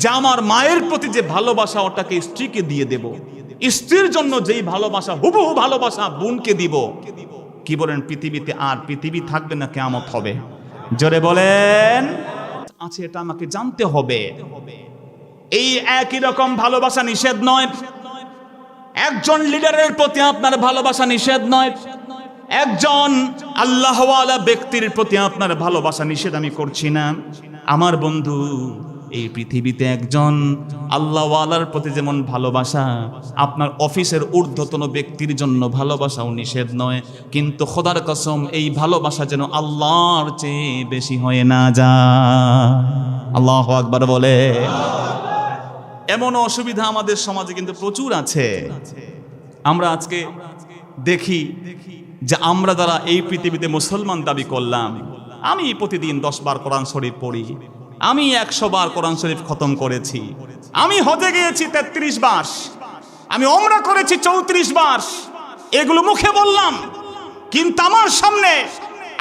যে আমার মায়ের প্রতি যে ভালোবাসা ওটাকে স্ত্রীকে দিয়ে দেব, স্ত্রীর জন্য যেই ভালোবাসা হুবহু ভালোবাসা বোনকে দিব, কি বলেন পৃথিবীতে আর পৃথিবী থাকবে না, কিয়ামত হবে? জোরে বলেন। আছে, এটা আমাকে জানতে হবে। এই একই রকম ভালোবাসা নিষেধ নয়। একজন লিডারের প্রতি আপনার ভালোবাসা নিষেধ নয়, একজন আল্লাহওয়ালা ব্যক্তির প্রতি আপনার ভালোবাসা নিষেধ আমি করছি না। আমার বন্ধু, এই পৃথিবীতে একজন আল্লাহওয়ালার প্রতি যেমন ভালোবাসা, আপনার অফিসের ঊর্ধ্বতন ব্যক্তির জন্য ভালোবাসাও নিষেধ নয়। কিন্তু খোদার কসম, এই ভালোবাসা যেন আল্লাহর চেয়ে বেশি হয়ে না যায়। আল্লাহু আকবার বলে। এমন অসুবিধা আমাদের সমাজে কিন্তু প্রচুর আছে। আমরা আজকে দেখি যে আমরা যারা এই পৃথিবীতে মুসলমান দাবি করলাম, আমি প্রতিদিন 10 বার কোরআন শরীফ পড়ি, আমি 100 বার কোরআন শরীফ খতম করেছি, আমি হজে গিয়েছি 33 বার, আমি ওমরা করেছি 34 বার, এগুলো মুখে বললাম, কিন্তু আমার সামনে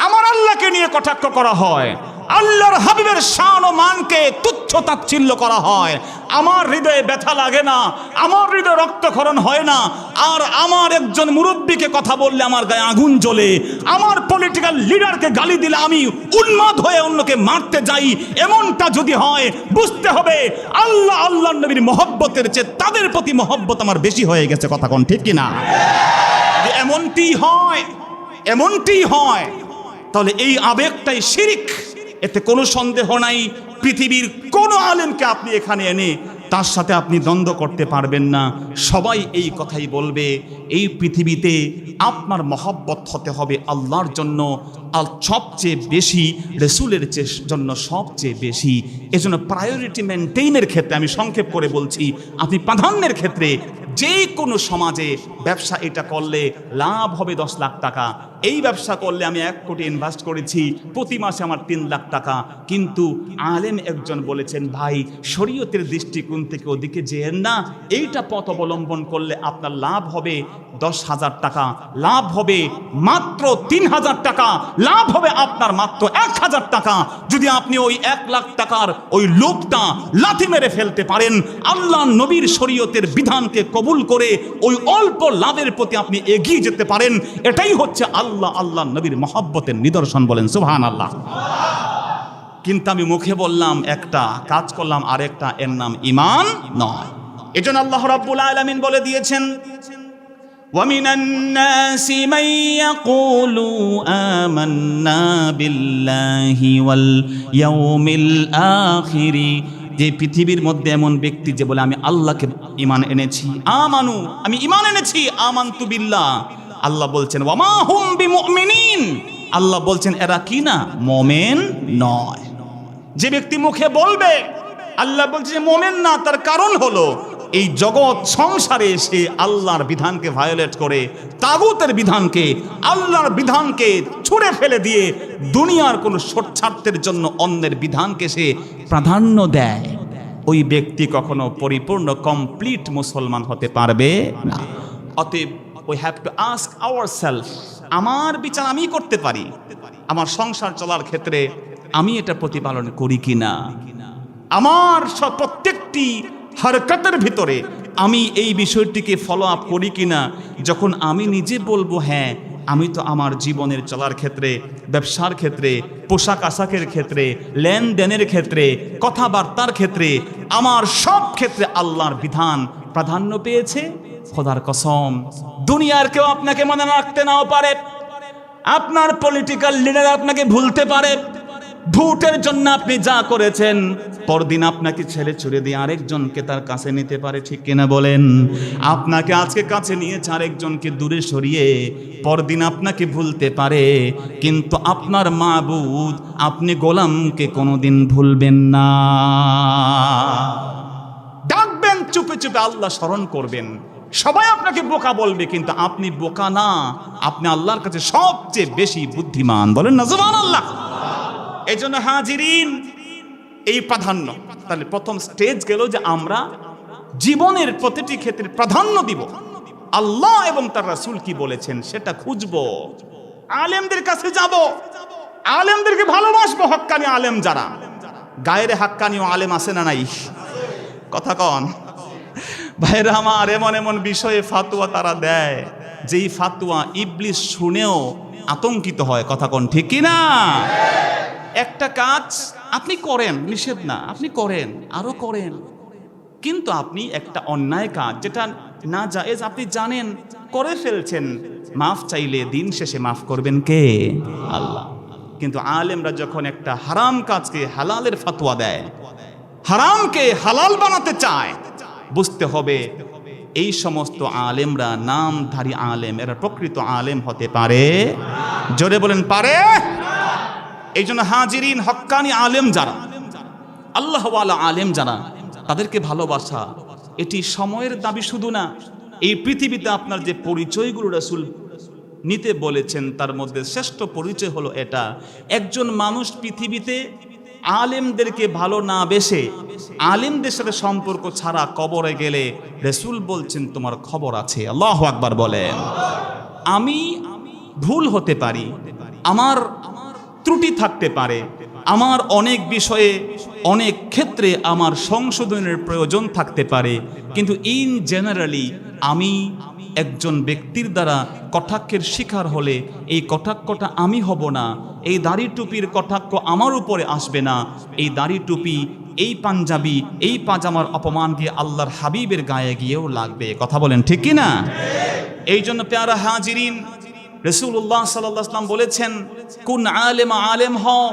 আমার আল্লাহকে নিয়ে কটাক্ষ করা হয়, আল্লাহর হাবিবের শান ও মানকে তুচ্ছ তাচ্ছিল্য করা হয়। আমার হৃদয়ে ব্যথা লাগে না, আমার হৃদয়ে রক্তক্ষরণ হয় না। আর আমার একজন মুরব্বীকে কথা বললে আমার গায়ে আগুন জ্বলে, আমার পলিটিক্যাল লিডারকে গালি দিলে আমি উন্মাদ হয়ে অন্যকে মারতে যাই। এমনটা যদি হয়, বুঝতে হবে আল্লাহ আল্লাহর নবীর মহব্বতের চেয়ে তাদের প্রতি মহব্বত আমার বেশি হয়ে গেছে। কথা কোন ঠিক কিনা? এমনটি হয়, তাহলে এই আবেগটাই শিরক, এতে কোনো সন্দেহ নাই। পৃথিবীর কোনো আলেমকে আপনি এখানে এনে তার সাথে আপনি দ্বন্দ্ব করতে পারবেন না। সবাই এই কথাই বলবে, এই পৃথিবীতে আপনার মহব্বত হতে হবে আল্লাহর জন্য, আর সবচেয়ে বেশি রসুলের জন্য সবচেয়ে বেশি। এজন্য প্রায়োরিটি মেনটেইনের ক্ষেত্রে আমি সংক্ষেপ করে বলছি, আপনি প্রাধান্যের ক্ষেত্রে যে কোনো সমাজে ব্যবসা এটা করলে লাভ হবে 10 লাখ টাকা, এই ব্যবসা করলে আমি 1 কোটি ইনভেস্ট করেছি, প্রতি মাসে আমার 3 লাখ টাকা। কিন্তু আলেম একজন বলেছেন, ভাই শরীয়তের দৃষ্টিকোণ থেকে ওদিকে যেয়েন না, এইটা পথ অবলম্বন করলে আপনার লাভ হবে 10,000 টাকা, লাভ হবে মাত্র 3,000 টাকা, লাভ হবে আপনার মাত্র 1,000 টাকা। যদি আপনি ওই 1 লাখ টাকার ওই লোকটা লাথি মেরে ফেলতে পারেন, আল্লাহ নবীর শরীয়তের বিধানকে কবুল করে ওই অল্প লাভের প্রতি আপনি এগিয়ে যেতে পারেন, এটাই হচ্ছে আল্লাহ নবীর মহব্বতের নিদর্শন। বলেন সুবহানাল্লাহ। কিন্তু আমি মুখে বললাম একটা, কাজ করলাম আরেকটা, এর নাম ঈমান নয়। এজন্য আল্লাহ রাব্বুল আলামিন বলে দিয়েছেন, وَمِنَ النَّاسِ مَن يَقُولُ آمَنَّا بِاللَّهِ وَالْيَوْمِ الْآخِرِ। যে পৃথিবীর মধ্যে এমন ব্যক্তি যে বলে আমি আল্লাহকে ঈমান এনেছি, আমানু, আমি ঈমান এনেছি, আমানতু বিল্লাহ। আল্লাহ বলছেন ওয়ামা হুম বিমুমিনিন, আল্লাহ বলছেন এরা কি না, মুমিন নয়। যে ব্যক্তি মুখে বলবে আল্লাহ বলছে যে মুমিন না, তার কারণ হলো এই জগৎ সংসারে এসে আল্লাহর বিধানকে ভায়োলেট করে, তাগুতের বিধানকে, আল্লাহর বিধানকে ছুঁড়ে ফেলে দিয়ে দুনিয়ার কোনো স্বার্থের জন্য অন্যের বিধানকে সে প্রাধান্য দেয়। ওই ব্যক্তি কখনো পরিপূর্ণ কমপ্লিট মুসলমান হতে পারবে না। অতএব we have to ask ourselves, আমার বিচার আমি করতে পারি, আমার সংসার চলার ক্ষেত্রে আমি এটা প্রতিপালন করি কিনা, আমার প্রত্যেকটি হরকতের ভিতরে আমি এই বিষয়টিকে ফলো আপ করি কিনা। যখন আমি নিজে বলবো হ্যাঁ, আমি তো আমার জীবনের চলার ক্ষেত্রে, ব্যবসার ক্ষেত্রে, পোশাক আশাকের ক্ষেত্রে, লেনদেনের ক্ষেত্রে, কথাবার্তার ক্ষেত্রে, আমার সব ক্ষেত্রে আল্লাহর বিধান প্রাধান্য পেয়েছে, খোদার কসম দুনিয়ার কেউ আপনাকে মনে রাখতে নাও পারে, আপনার পলিটিক্যাল লিডার আপনাকে ভুলতে পারে, ভোটের জন্য আপনি যা করেছেন পরদিন আপনাকে ছেড়ে ছুড়ে দিয়ে আরেকজনকে তার কাছে নিতে পারে, ঠিক কিনা বলেন? আপনাকে আজকে কাছে নিয়েছে, আরেকজনকে দূরে সরিয়ে পরদিন আপনাকে ভুলতে পারে, কিন্তু আপনার মাবুদ, আপনি গোলামকে কোনোদিন ভুলবেন না। ডাকবেন চুপে চুপে, আল্লাহ স্মরণ করবেন। সবাই আপনাকে বোকা বলবে, কিন্তু আপনি বোকা না, আপনি আল্লাহর কাছে সবচেয়ে বেশি বুদ্ধিমান। বলেন না সুবহানাল্লাহ। এই জন্য হাজিরিন, এই প্রাধান্য, তাহলে প্রথম স্টেজ গেল যে আমরা জীবনের প্রতিটি ক্ষেত্রে প্রাধান্য দিব। আল্লাহ এবং তার রাসূল কি বলেছেন সেটা খুঁজবো, আলেমদের কাছে যাব, আলেমদেরকে ভালোবাসবো। হক্কানি আলেম যারা, গায়ের হাক্কানিও আলেম আছে না নাই? কথা কন ভাইরা আমার, এমন এমন বিষয়ে ফাতুয়া তারা দেয়, যেই ফাতুয়া ইবলিস শুনেও আতঙ্কিত হয়। কথা কন ঠিক কিনা? একটা কাজ আপনি করেন, নিষেধ না, আপনি করেন, আরো করেন, কিন্তু আপনি একটা অন্যায় কাজ যেটা না জায়েজ আপনি জানেন, করে ফেলছেন, মাফ চাইলে দিন শেষে মাফ করবেন কে? আল্লাহ। কিন্তু আলেমরা যখন একটা হারাম কাজকে হালালের ফাতোয়া দেয়, হারামকে হালাল বানাতে চায়, বুঝতে হবে এই সমস্ত আলেমরা নামধারী আলেম, এরা প্রকৃত আলেম হতে পারে? জোরে বলেন পারে? এই জন্য হাজিরিন, হক্কানি আলেম যারা, আল্লাহওয়ালা আলেম যারা, তাদেরকে ভালোবাসা এটি সময়ের দাবি শুধু না। এই পৃথিবীতে আপনার যে পরিচয়গুলো রাসূল নিতে বলেছেন, তার মধ্যে শ্রেষ্ঠ পরিচয় হলো এটা। একজন মানুষ পৃথিবীতে আলেমদেরকে ভালো না বেসে আলেমদের সাথে সম্পর্ক ছাড়া কবরে গেলে রাসূল বলছেন তোমার খবর আছে। আল্লাহু আকবার বলেন। আমি ভুল হতে পারি, আমার ত্রুটি থাকতে পারে, আমার অনেক বিষয়ে অনেক ক্ষেত্রে আমার সংশোধনের প্রয়োজন থাকতে পারে, কিন্তু ইন জেনারেলি আমি একজন ব্যক্তির দ্বারা কটাক্ষের শিকার হলে এই কটাক্ষটা আমি হব না, এই দাড়ি টুপির কটাক্ষ আমার উপরে আসবে না, এই দাড়ি টুপি, এই পাঞ্জাবি, এই পাজামার অপমান গিয়ে আল্লাহর হাবিবের গায়ে গিয়েও লাগবে। কথা বলেন ঠিক কি না? এই জন্য প্যারা হাজিরিন, রাসূলুল্লাহ সাল্লাল্লাহু আলাইহি ওয়াসাল্লাম বলেছেন, কুন আলেম, আলেম হও,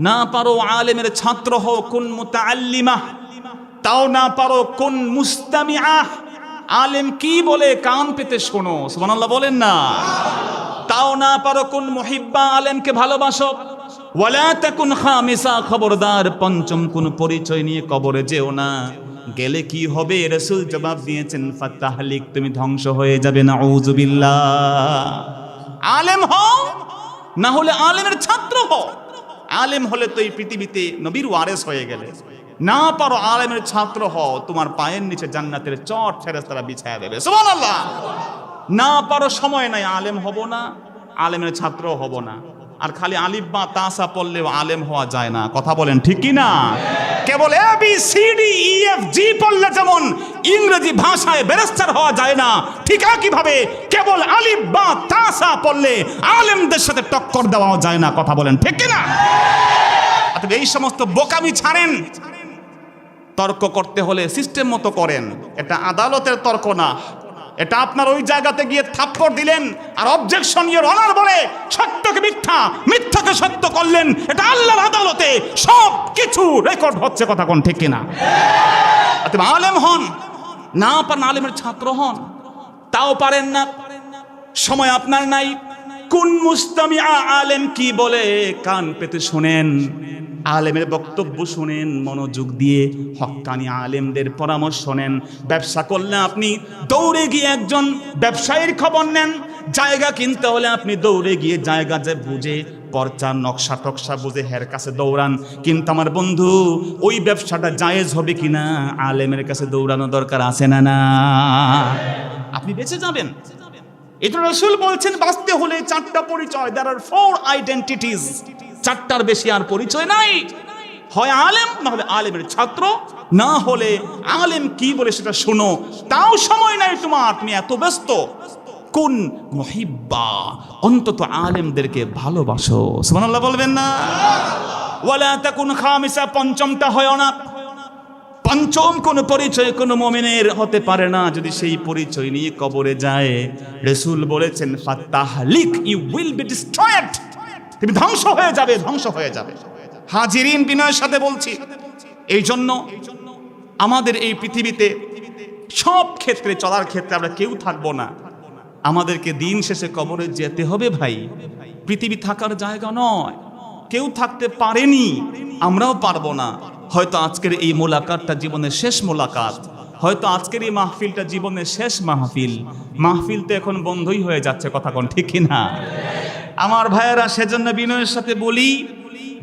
না পারো আলেমের ছাত্র হও, কুন মুতাআল্লিমা, তাও না পারো কুন মুস্তামিআ। আলেম কি বলে কান পেতে শোনো, সুবহানাল্লাহ বলেন না। তাও না পারো কুন মুহিব্বা, আলেমকে ভালোবাসো। ওয়ালা তাকুন খামিসা, খবরদার পঞ্চম কোন পরিচয় নিয়ে কবরে যেও না, গেলে কি হবে? রাসূল জবাব দিয়েছেন, ফাতাহলিক, তুমি ধ্বংস হয়ে যাবে। নাউযুবিল্লাহ। আলেম হও, না হলে আলেমের ছাত্র হও। আলেম হলে তো এই পৃথিবীতে নবীর ওয়ারেস হয়ে গেলে। না পারো আলেমের ছাত্র হও, তোমার পায়ের নিচে জান্নাতের চট ফেরেশতারা বিছায়া দেবে। সুবহানাল্লাহ। না পারো, সময় নাই, আলেম হব না, আলেমের ছাত্র হব না। আর খালি আলিফ বা তাসা পড়লেও আলেম হওয়া যায় না। কথা বলেন ঠিক কি না? কেবল A B C D E F G পড়লে যেমন ইংরেজি ভাষায় ব্যারিস্টার হওয়া যায় না, ঠিক একইভাবে কেবল আলিফ বা তাসা পড়লে আলেমদের সাথে টক্কর দেওয়াও যায় না। কথা বলেন ঠিক কি না? অতএব এই সমস্ত বোকামি ছাড়েন। তর্ক করতে হলে সিস্টেম মতো করেন। এটা আদালতের তর্ক না, এটা আপনার ওই জায়গাতে গিয়ে থাপ্পড় দিলেন আর অবজেকশন ইওর অনার বলে সত্যকে মিথ্যা, মিথ্যাকে সত্য করলেন। এটা আল্লাহর আদালতে সব কিছু রেকর্ড হচ্ছে। কথা কোন ঠিক কিনা? অতএব আলেম হন, না পারেন আলেমের ছাত্র হন, তাও পারেন না, সময় আপনার নাই, কুন মুস্তামিআ, আলেম কি বলে কান পেতে শুনেন, আলেমের বক্তব্য শুনেন মনোযোগ দিয়ে, হক্কানি আলেমদের পরামর্শ নেন। ব্যবসা করলে আপনি দৌড়ে গিয়ে একজন ব্যবসায়ীর খবর নেন, জায়গা কিনতে হলে আপনি দৌড়ে গিয়ে জায়গা যে বুঝে পর্চা নকশা টকশা বুঝে হের কাছে দৌড়ান। কিন্তু আমার বন্ধু, ওই ব্যবসাটা জায়েজ হবে কিনা আলেমের কাছে দৌড়ানো দরকার আছে না? না, আপনি বেঁচে যাবেন। এটা রাসূল বলছেন, বাঁচতে হলে চারটা পরিচয়, there are 4 identities, চারটার বেশি আর পরিচয় নাই। হয় আলেম, না হলে আলেমের ছাত্র, না হলে আলেম কি বলে সেটা শোনো, তাও সময় নাই তোমার, তুমি এত ব্যস্ত। কুন মুহিব্বা, অন্তত আলেমদেরকে ভালোবাসো। সুবহানাল্লাহ বলবেন না? ওয়ালা তাকুন খামিসা, পঞ্চমটা হয় না। পঞ্চম কোন পরিচয় কোন মুমিনের হতে পারে না যদি সেই পরিচয় নিয়ে কবরে যায়। রাসূল বলেছেন, ফাতাহলিক, ইউ উইল বি ডিস্ট্রয়েড, তুমি ধ্বংস হয়ে যাবে, ধ্বংস হয়ে যাবে। হাজিরিন, বিনয়ের সাথে বলছি, এই জন্য আমাদের এই পৃথিবীতে সব ক্ষেত্রে চলার ক্ষেত্রে আমরা কেউ থাকবো না, আমাদেরকে দিন শেষে কবরে যেতে হবে ভাই। পৃথিবী থাকার জায়গা নয়, কেউ থাকতে পারেনি, আমরাও পারবো না। হয়তো আজকের এই মোলাকাতটা জীবনের শেষ মোলাকাত, হয়তো আজকের এই মাহফিলটা জীবনের শেষ মাহফিল। মাহফিল তো এখন বন্ধই হয়ে যাচ্ছে। কথা কোন ঠিক কিনা? আমার ভাইয়েরা, সেজন্য বিনয়ের সাথে বলি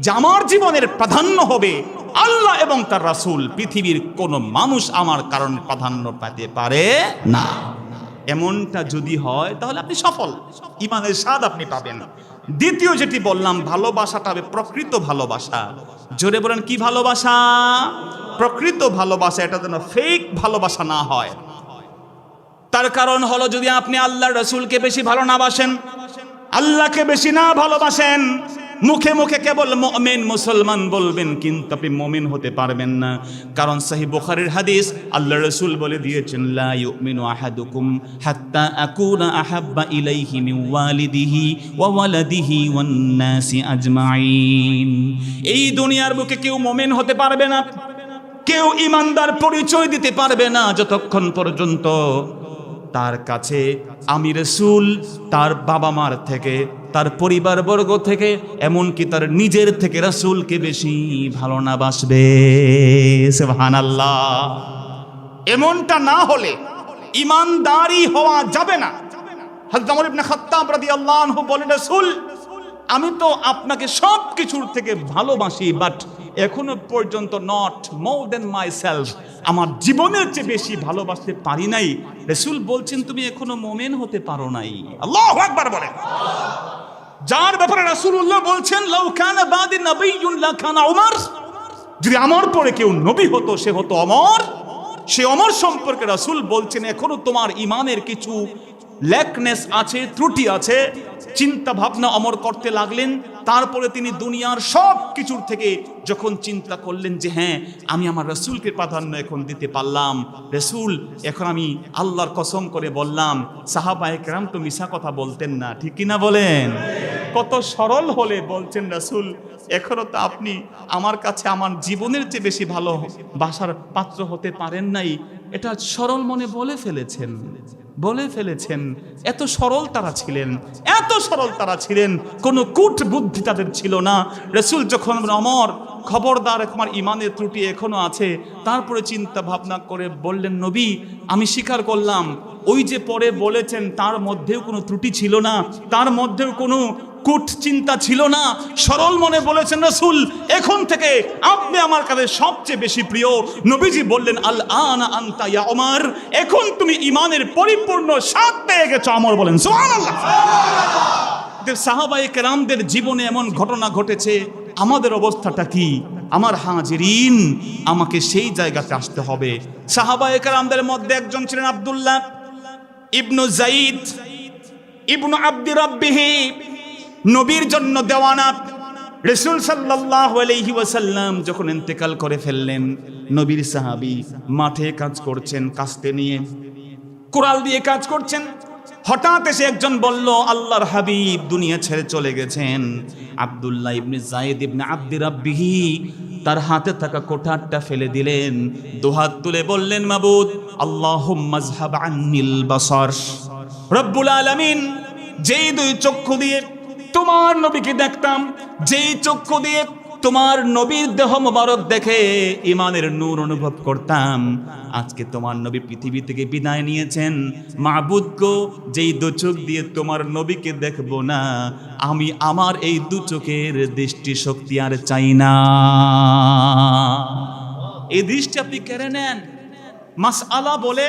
যে আমার জীবনের প্রাধান্য হবে আল্লাহ এবং তার রাসূল। পৃথিবীর কোন মানুষ আমার কারণ প্রাধান্য পেতে পারে না। এমনটা যদি হয় তাহলে আপনি সফল, ইমানের স্বাদ আপনি পাবেন। দ্বিতীয় যেটি বললাম, ভালোবাসাটা হবে প্রকৃত ভালোবাসা। জোরে বলেন, কি ভালোবাসা? প্রকৃত ভালোবাসা। এটা যেন ফেক ভালোবাসা না হয়। তার কারণ হলো, যদি আপনি আল্লাহর রাসূলকে বেশি ভালো না বাসেন, আল্লাহকে বেশি না ভালোবাসেন, মুখে মুখে কেবল মুমিন মুসলমান বলবেন, কিন্তু আপনি মুমিন হতে পারবেন না। কারণ সহিহ বুখারীর হাদিস, আল্লাহর রাসূল বলে দিয়েছেন, লা ইউমিনু আহাদুকুম হাত্তা আকুনা আহাব্বা ইলাইহি মিন ওয়ালিদিহি ওয়া ওয়ালাদিহি ওয়ান নাসি আজমাইন। এই দুনিয়ার বুকে কেউ মুমিন হতে পারবে না, কেউ ঈমানদার পরিচয় দিতে পারবে না যতক্ষণ পর্যন্ত তার কাছে আমি রাসূল তার বাবা মার থেকে, তার পরিবারবর্গ থেকে, এমনকি তার নিজের থেকে রাসূলকে বেশি ভালো না বাসবে। সুবহানাল্লাহ। এমনটা না হলে ঈমানদারি হওয়া যাবে না। হযরত ওমর ইবনে খাত্তাব রাদিয়াল্লাহু আনহু বলেন, রাসূল আমি তো আপনাকে সব কিছুর থেকে ভালোবাসি, বাট এখনো পর্যন্ত not more then my self, আমার জীবনের চেয়ে বেশি ভালোবাসতে পারি নাই। রাসূল বলছেন তুমি এখনো মুমিন হতে পারো নাই। আল্লাহু আকবার বলেন। যার ব্যাপারে রাসূলুল্লাহ বলছেন লাউ কানা বাদি নাবিয়্যুন লাকানা উমর, যদি আমার পরে কেউ নবী হতো সে হতো ওমর। সে ওমর সম্পর্কে রাসূল বলছেন এখনো তোমার ঈমানের কিছু ল্যাকনেস আছে, ত্রুটি আছে। চিন্তা ভাবনা ওমর করতে লাগলেন। তারপরে তিনি দুনিয়ার সব কিছুর থেকে যখন চিন্তা করলেন যে হ্যাঁ আমি আমার রাসূলকে প্রাধান্য এখন দিতে পারলাম, রাসূল এখন আমি আল্লাহর কসম করে বললাম, সাহাবায়ে কেরাম তো মিছা কথা বলতেন না, ঠিক কিনা বলেন? কত সরল হলে বলছেন রাসূল এখনো তো আপনি আমার কাছে আমার জীবনের চেয়ে বেশি ভালো বাসার পাত্র হতে পারেন নাই। এটা সরল মনে বলে ফেলেছেন। এত সরল তারা ছিলেন, এত সরল তারা ছিলেন, কোনো কূট বুদ্ধি তাদের ছিল না। রাসূল যখন ওমর খবরদার আমার ঈমানের ত্রুটি এখনো আছে, তারপরে চিন্তা ভাবনা করে বললেন নবী আমি স্বীকার করলাম ওই যে পরে বলেছেন তার মধ্যেও কোনো ত্রুটি ছিল না, তার মধ্যেও কোনো কূট চিন্তা ছিল না। সরল মনে বলেছেন রাসূল এখন থেকে আপনি আমার কাছে সবচেয়ে বেশি প্রিয়। নবীজি বললেন আল আনা আনতা ইয়া ওমর, এখন তুমি ঈমানের পরিপূর্ণ স্বাদ পেয়ে গেছো ওমর। বলেন সুবহানাল্লাহ। সাহাবায়ে কেরামদের জীবনে এমন ঘটনা ঘটেছে, আমাদের অবস্থাটা কি? আমার হাজিরিন, আমাকে সেই জায়গাতে আসতে হবে। সাহাবায়ে কেরামদের মধ্যে একজন ছিলেন আব্দুল্লাহ ইবনু যায়েদ ইবনু আব্দি রাব্বিহি, নবীর জন্য দেওয়ানা। রাসূল সাল্লাল্লাহু আলাইহি ওয়াসাল্লাম যখন ইন্তেকাল করে ফেললেন, নবীর সাহাবী মাঠে কাজ করছেন, কাস্তে নিয়ে কুড়াল দিয়ে কাজ করছেন। হঠাৎ এসে একজন বলল আল্লাহর হাবিব দুনিয়া ছেড়ে চলে গেছেন। আব্দুল্লাহ ইবনে যায়েদ ইবনে আব্দি রাব্বিহি তার হাতে থাকা কোঠারটা ফেলে দিলেন, দুহাত তুলে বললেন মাবুদ আল্লাহুম্মা যহাব আন্নিল বাসার। রব্বুল আলামিন, যেই দুই চক্ষু দিয়ে তোমার নবীকে দেখতাম, যেই চক্ষু দিয়ে তোমার নবীর দেহ মোবারক দেখে ঈমানের নূর অনুভব করতাম, আজকে তোমার নবী পৃথিবী থেকে বিদায় নিয়েছেন। মাবুদ গো, যেই দু চোখ দিয়ে তোমার নবীকে দেখবো না, আমি আমার এই দু চোখের দৃষ্টি শক্তি আর চাই না। এই দৃষ্টি আপনি কেড়ে নেন। মাসআলা বলে,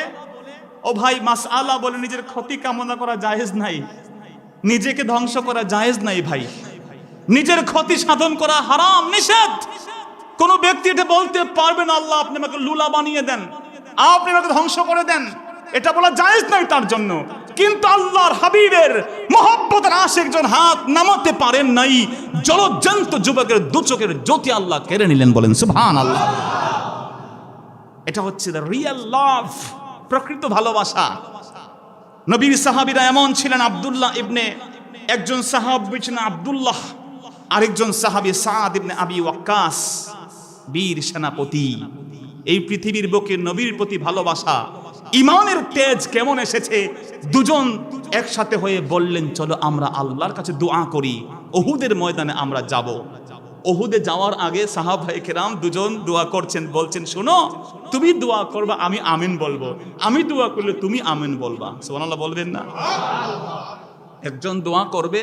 ও ভাই মাসআলা বলে নিজের ক্ষতি কামনা করা জায়েজ নাই, নিজেকে ধ্বংস করা জায়েজ নাই ভাই। নিজের ক্ষতি সাধন করা হারাম, নিষেধ। কোন ব্যক্তি এটা বলতে পারবে না আল্লাহ আপনি আমাকে লুলা বানিয়ে দেন, আপনি আমাকে ধ্বংস করে দেন, এটা বলা জায়েজ নাই তার জন্য। কিন্তু আল্লাহর হাবিবের মহব্বতের আশিক জন হাত নামাতে পারেন নাই, জলজ্জান্ত যুবকের দু চোখের জ্যোতি আল্লাহ কেড়ে নিলেন। বলেন সুবহানাল্লাহ। এটা হচ্ছে দ্য রিয়েল লাভ, প্রকৃত ভালোবাসা। নবীর সাহাবীরা এমন ছিলেন। আব্দুল্লাহ ইবনে, একজন সাহাবী ছিলেন আব্দুল্লাহ, আরেকজন সাহাবী সাদ ইবনে আবি ওয়াক্কাস, বীর সেনাপতি। এই পৃথিবীর বুকে নবীর প্রতি ভালোবাসা, ঈমানের তেজ কেমন এসেছে, দুজন একসাথে হয়ে বললেন চলো আমরা আল্লাহর কাছে দোয়া করি, উহুদের ময়দানে আমরা যাব। উহুদে যাওয়ার আগে সাহাবায়ে কেরাম দুজন দোয়া করছেন, বলছেন শোনো তুমি দোয়া করবা আমি আমিন বলবো, আমি দোয়া করলে তুমি আমিন বলবা। সুবহানাল্লাহ বলবেন না? একজন দোয়া করবে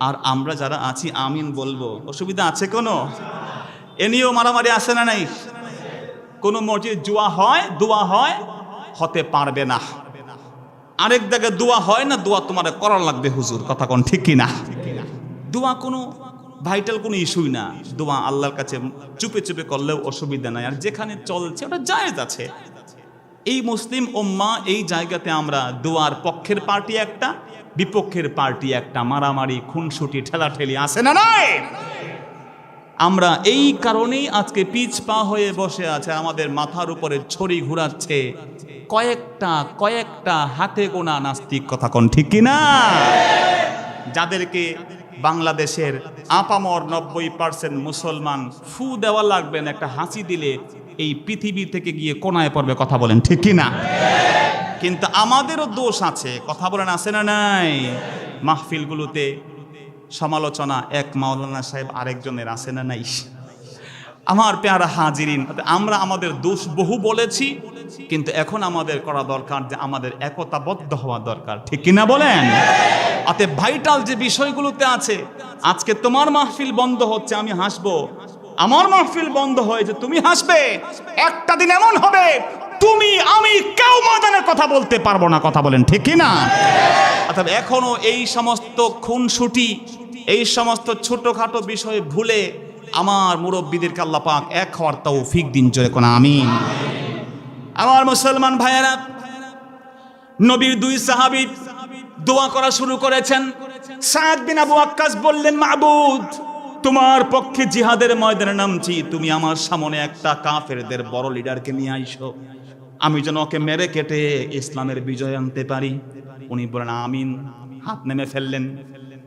আর আমরা যারা আছি আমিন বলবো, অসুবিধা আছে কোনো? এ নিয়েও মারামারি আছে না নাই? কোন মসজিদ দোয়া হয় হতে পারবে না, আরেক জায়গায় দোয়া হয় না, দোয়া তোমার করা লাগবে হুজুর, কথা কোন ঠিক কিনা? দোয়া কোনো ভাইটাল কোনো ইস্যুই না, দোয়া আল্লাহর কাছে চুপে চুপে করলেও অসুবিধা নাই, আর যেখানে চলছে ওটা জায়েজ আছে। এই মুসলিম উম্মাহ, এই জায়গাতে আমরা দোয়ার পক্ষের পার্টি একটা, বিপক্ষের পার্টি একটা, মারামারি খুনসুটি ঠেলাঠেলি আছে না নাই? আমরা এই কারণেই আজকে পিছ পা হয়ে বসে আছে, আমাদের মাথার উপরে ছড়ি ঘুরাচ্ছে কয়েকটা হাতে গোনা নাস্তিক, কথা কোন ঠিক কিনা? যাদেরকে বাংলাদেশের আপামর 90% মুসলমান ফু দেওয়া লাগবেন, একটা হাসি দিলে এই পৃথিবী থেকে গিয়ে কোনায় পড়বে, কথা বলেন ঠিক কিনা? কিন্তু আমাদেরও দোষ আছে, কথা বলেন আছে না নাই? মাহফিলগুলোতে সমালোচনা এক মাওলানা সাহেব আরেকজনের আছে না নাই? আমার পেয়ারা হাজিরিন, আমরা আমাদের দোষ বহু বলেছি, কিন্তু এখন আমাদের করা দরকার যে আমাদের একতাবদ্ধ হওয়া দরকার, ঠিক কিনা বলেন? ভাইটাল যে বিষয়গুলোতে আছে, আজকে তোমার মাহফিল বন্ধ হচ্ছে, আমি হাসবো, আমার মাহফিল বন্ধ হয়েছে, তুমি হাসবে। একটা দিন এমন হবে তুমি আমি কেউ ময়দানের কথা বলতে পারবো না। কথা বলেন ঠিক কি না? অর্থাৎ এখনো এই সমস্ত খুনসুটি, এই সমস্ত ছোটখাটো বিষয়ে ভুলে আমার মুরব্বীদেরকে আল্লাহ পাক এক হওয়ার তৌফিক দিন। জোরে কোন আমিন। আমার মুসলমান ভাইয়েরা, নবীর দুই সাহাবী দোয়া করা শুরু করেছেন। সাদ বিন আবু ওয়াক্কাস বললেন, মাবুদ, তোমার পক্ষে জিহাদের ময়দানে নামছি, তুমি আমার সামনে একটা কাফেরদের বড় লিডারকে নিয়ে আইসো, আমি যেন ওকে মেরে কেটে ইসলামের বিজয় আনতে পারি। উনি বলেন আমিন, হাত নেমে ফেললেন।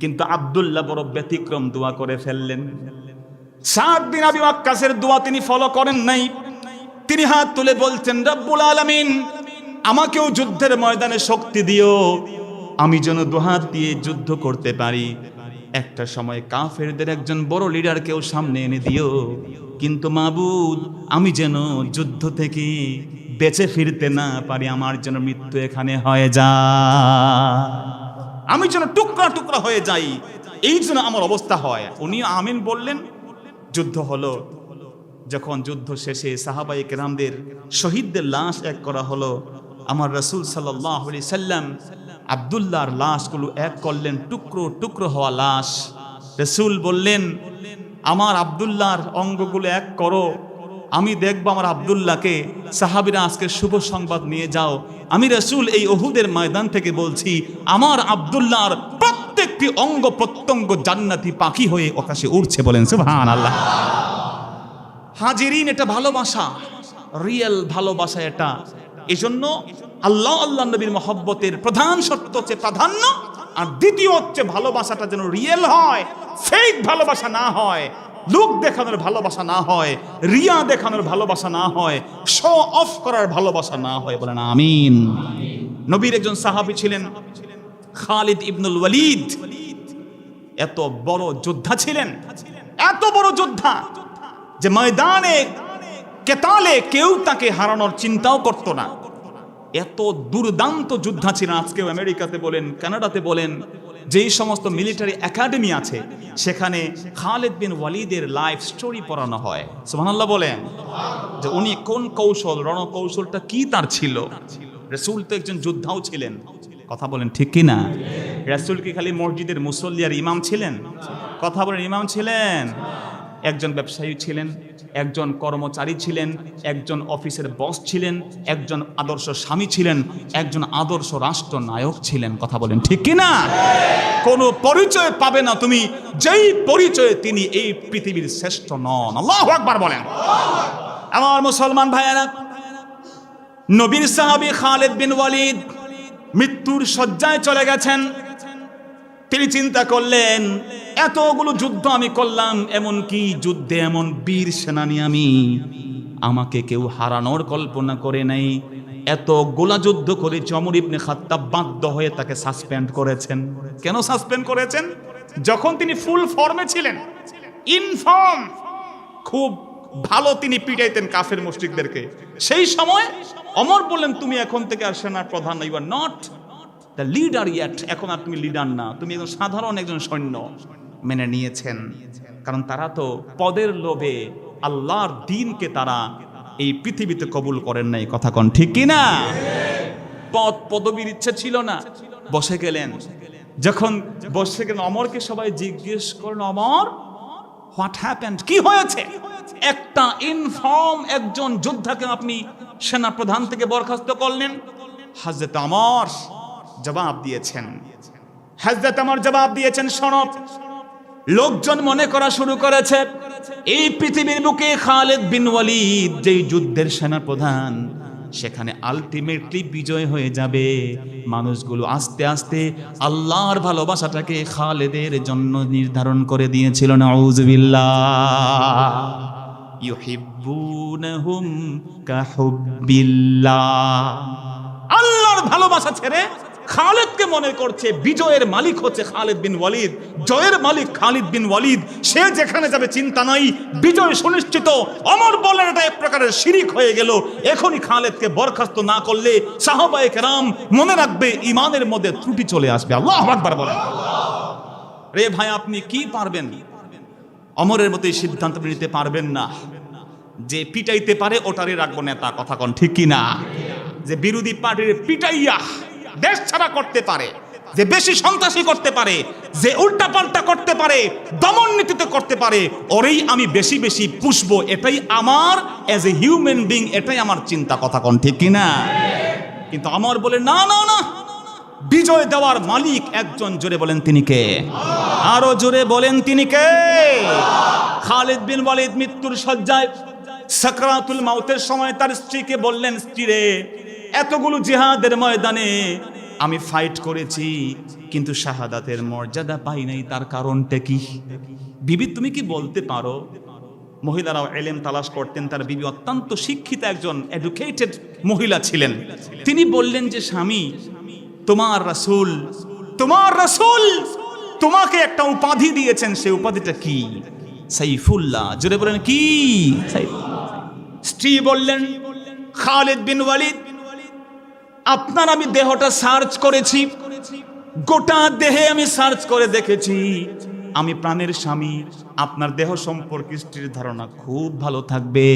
কিন্তু আব্দুল্লাহ বড় ব্যতিক্রম দোয়া করে ফেললেন। সাদ বিন আবি ওয়াক্কাসের দোয়া তিনি ফলো করেন নাই। তিনি হাত তুলে বলছেন, রব্বুল আলামিন, আমাকেও যুদ্ধের ময়দানে শক্তি দিও, আমি যেন দুহাত দিয়ে যুদ্ধ করতে পারি। একটা সময় কাফেরদের একজন বড় লিডারকেও সামনে এনে দিও, কিন্তু মাবুদ, আমি যেন যুদ্ধ থেকে বেঁচে ফিরতে না পারি, আমার যেন মৃত্যু এখানে হয়ে যায়, আমি যেন টুকরা টুকরা হয়ে যাই, এই জন্য আমার অবস্থা হয়। উনি আমিন বললেন। যুদ্ধ হলো। যখন যুদ্ধ শেষে সাহাবায়ে কেরামদের শহীদদের লাশ এক করা হলো, আমার রাসূল সাল্লাল্লাহু আলাইহি সাল্লাম আব্দুল্লাহর লাশগুলো এক করলেন, টুকরো টুকরো হওয়া লাশ। রাসূল বললেন, আমার আব্দুল্লাহর অঙ্গগুলো এক করো, আমি দেখব আমার আব্দুল্লাহকে। সাহাবীরা আজকে শুভ সংবাদ নিয়ে যাও, আমি রাসূল এই উহুদের ময়দান থেকে বলছি, আমার আব্দুল্লাহর প্রত্যেকটি অঙ্গ প্রত্যঙ্গ জান্নাতি পাখি হয়ে আকাশে উড়ছে। বলেন সুবহানাল্লাহ। হাজিরিন, এটা ভালোবাসা, রিয়েল ভালোবাসা এটা। এজন্য আল্লাহ আল্লাহ নবীর মহব্বতের প্রধান শর্ত হচ্ছে প্রাধান্য, আর দ্বিতীয় হচ্ছে ভালোবাসাটা যেন রিয়েল হয়, ফেক ভালোবাসা না হয়, লোক দেখানোর ভালোবাসা না হয়, রিয়া দেখানোর ভালোবাসা না হয়, শো অফ করার ভালোবাসা না হয়। বলেন আমিন। নবীর একজন সাহাবী ছিলেন খালিদ ইবনুল ওয়ালিদ। এত বড় যোদ্ধা ছিলেন, এত বড় যোদ্ধা যে ময়দানে কেতালে কেউ তাকে হারানোর চিন্তাও করত না। এত দুর্দান্ত যোদ্ধা ছিলেন। আজকেও আমেরিকাতে বলেন, কানাডাতে বলেন, যেই সমস্ত মিলিটারি একাডেমি আছে সেখানে খালিদ বিন ওয়ালিদের লাইফ স্টোরি পড়ানো হয়। সুবহানাল্লাহ বলেন, যে উনি কোন কৌশল, রণকৌশলটা কি তার ছিল। রাসূল তো একজন যোদ্ধাও ছিলেন। কথা বলেন ঠিক কি না? রাসূল কি খালি মসজিদের মুসল্লি আর ইমাম ছিলেন? কথা বলেন, ইমাম ছিলেন, একজন ব্যবসায়ী ছিলেন, একজন কর্মচারী ছিলেন, একজন অফিসের বস ছিলেন, একজন আদর্শ স্বামী ছিলেন, একজন আদর্শ রাষ্ট্রনায়ক ছিলেন। কথা বলেন ঠিক কি না? কোনো পরিচয় পাবে না তুমি যেই পরিচয়ে তিনি এই পৃথিবীর শ্রেষ্ঠ নন। আল্লাহু আকবার বলেন। আমার মুসলমান ভাইয়েরা, নবীর সাহাবী খালিদ বিন ওয়ালিদ মৃত্যুর শয্যায় চলে গেছেন। তিনি চিন্তা করলেন, এতগুলো যুদ্ধ আমি করলাম, এমন কি যুদ্ধে এমন বীর সেনানী আমি, আমাকে কেউ হারানোর কল্পনা করে নাই। এত গোলা যুদ্ধ করেছে। ওমর ইবনে খাত্তাব বাধ্য হয়ে তাকে সাসপেন্ড করেছেন। কেন সাসপেন্ড করেছেন? যখন তিনি ফুল ফর্মে ছিলেন, ইনফর্ম, খুব ভালো তিনি পিটাইতেন কাফের মুশরিকদেরকে, সেই সময় ওমর বললেন, তুমি এখন থেকে আর সেনার প্রধান, you are not the leader yet, এখন আর তুমি লিডার না, তুমি একজন সাধারণ একজন সৈন্য। মেনে নিয়েছেন, কারণ তারা তো পদের লোভে আল্লাহর দ্বীনকে তারা এই পৃথিবীতে কবুল করেন নাই। কথা কন ঠিক কিনা? পদ পদবীর ইচ্ছা ছিল না, বসে গেলেন। যখন বসে গেলেন, অমরকে সবাই জিজ্ঞেস করেন, অমর হোয়াট হ্যাপেন্ড, কি হয়েছে? একটা ইনফর্ম একজন যোদ্ধাকে আপনি সেনা প্রধান থেকে বরখাস্ত করলেন। হযরত ওমর জবাব দিয়েছেন, হযরত ওমর জবাব দিয়েছেন, শোনো, লোকজন মনে করা শুরু করেছে এই পৃথিবীর বুকে খালিদ বিন ওয়ালিদ যেই যুদ্ধের সেনা প্রধান, সেখানে আলটিমেটলি বিজয় হয়ে যাবে। মানুষগুলো আস্তে আস্তে আল্লাহর ভালোবাসাটাকে খালিদের জন্য নির্ধারণ করে দিয়েছিল। নাউযুবিল্লাহ। ইউহিব্বুনাহুম কাহুব্বিল্লাহ। আল্লাহর ভালোবাসা ছেড়ে খালিদকে মনে করছে বিজয়ের মালিক হচ্ছে খালিদ বিন ওয়ালিদ, জয়ের মালিক খালিদ বিন ওয়ালিদ। সে যেখানে যাবে চিন্তা নাই, বিজয় সুনিশ্চিত। ওমর বলেন, এটা এক প্রকারের শিরিক হয়ে গেল। এখনই খালিদকে বরখাস্ত না করলে সাহাবায়ে কেরাম মনে রাখবে ঈমানের মধ্যে ত্রুটি চলে আসবে। আল্লাহু আকবার বলেন। রে ভাই, আপনি কি পারবেন? অমরের মতো এই সিদ্ধান্ত নিতে পারবেন না যে পিটাইতে পারে ওটারই রাখবো নেতা, কথা কন ঠিক কি না? যে বিরোধী পার্টির পিটাইয়া দেশ ছাড়া করতে পারে, যে বেশি সন্ত্রাসী করতে পারে, যে উল্টাপাল্টা করতে পারে, দমন নীতিতে করতে পারে, ওরেই আমি বেশি বেশি পুষবো, এটাই আমার অ্যাজ এ হিউম্যান বিং, এটাই আমার চিন্তা, কথা কন ঠিক কি না? কিন্তু আমার বলে না না না, বিজয় দেওয়ার মালিক একজন, জোরে বলেন তিনি কে? আরো জোরে বলেন তিনি কে? খালিদ বিন ওয়ালিদ মৃত্যুর শয্যায় সাকরাতুল মাউতের সময় তার স্ত্রীকে বললেন, স্ত্রী রে, এতগুলো জিহাদের ময়দানে আমি ফাইট করেছি কিন্তু শাহাদাতের মর্যাদা পাই নাই, তার কারণটা কি? বিবি তুমি কি বলতে পারো? মহিলারাও এলেম তালাশ করতেন, তার বিবি অত্যন্ত শিক্ষিত একজন এডুকেটেড মহিলা ছিলেন। তিনি বললেন যে স্বামী, তোমার রাসূল তোমাকে একটা উপাধি দিয়েছেন, সেই উপাধিটা কি? সাইফুল্লাহ। জোরে বলেন কি? স্ত্রী বললেন, খালিদ বিন ওয়ালিদ, আপনার আমি দেহটা সার্চ করেছি, গোটা দেহে আমি সার্চ করে দেখেছি, আমি প্রাণের স্বামী, আপনার দেহ সম্পর্কে স্ত্রীর ধারণা খুব ভালো থাকবে।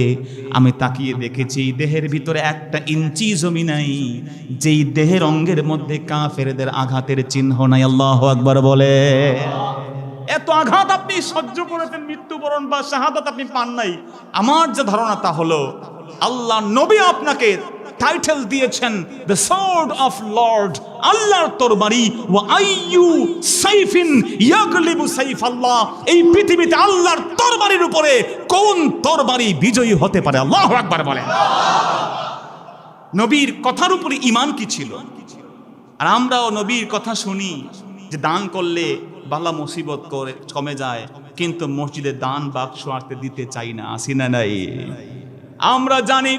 আমি তাকিয়ে দেখেছি দেহের ভিতরে একটা ইঞ্চি জমি নাই যেই দেহের অঙ্গের মধ্যে কাফেরদের আঘাতের চিহ্ন নাই। আল্লাহু আকবার বলে। এত আঘাত আপনি সহ্য করেছেন, মৃত্যুবরণ বা শাহাদাত আপনি পান নাই। আমার যে ধারণা তা হলো, আল্লাহ নবী আপনাকে টাইটেল দিয়েছেন দ্য সোর্ড অফ লর্ড, আল্লাহর তরবারি, ওয়া আইয়ু সাইফিন ইয়াগলিবু সাইফ আল্লাহ। এই পৃথিবীতে আল্লাহর তরবারির উপরে কোন তরবারি বিজয়ী হতে পারে? আল্লাহু আকবার বলেন। নবীর কথার উপরে ঈমান কি ছিল? আর আমরাও নবীর কথা শুনি যে দান করলে বালা মুসিবত করে কমে যায়, কিন্তু মসজিদে দান বাক্স আনতে দিতে চাই না, আসি না নাই? আমরা জানি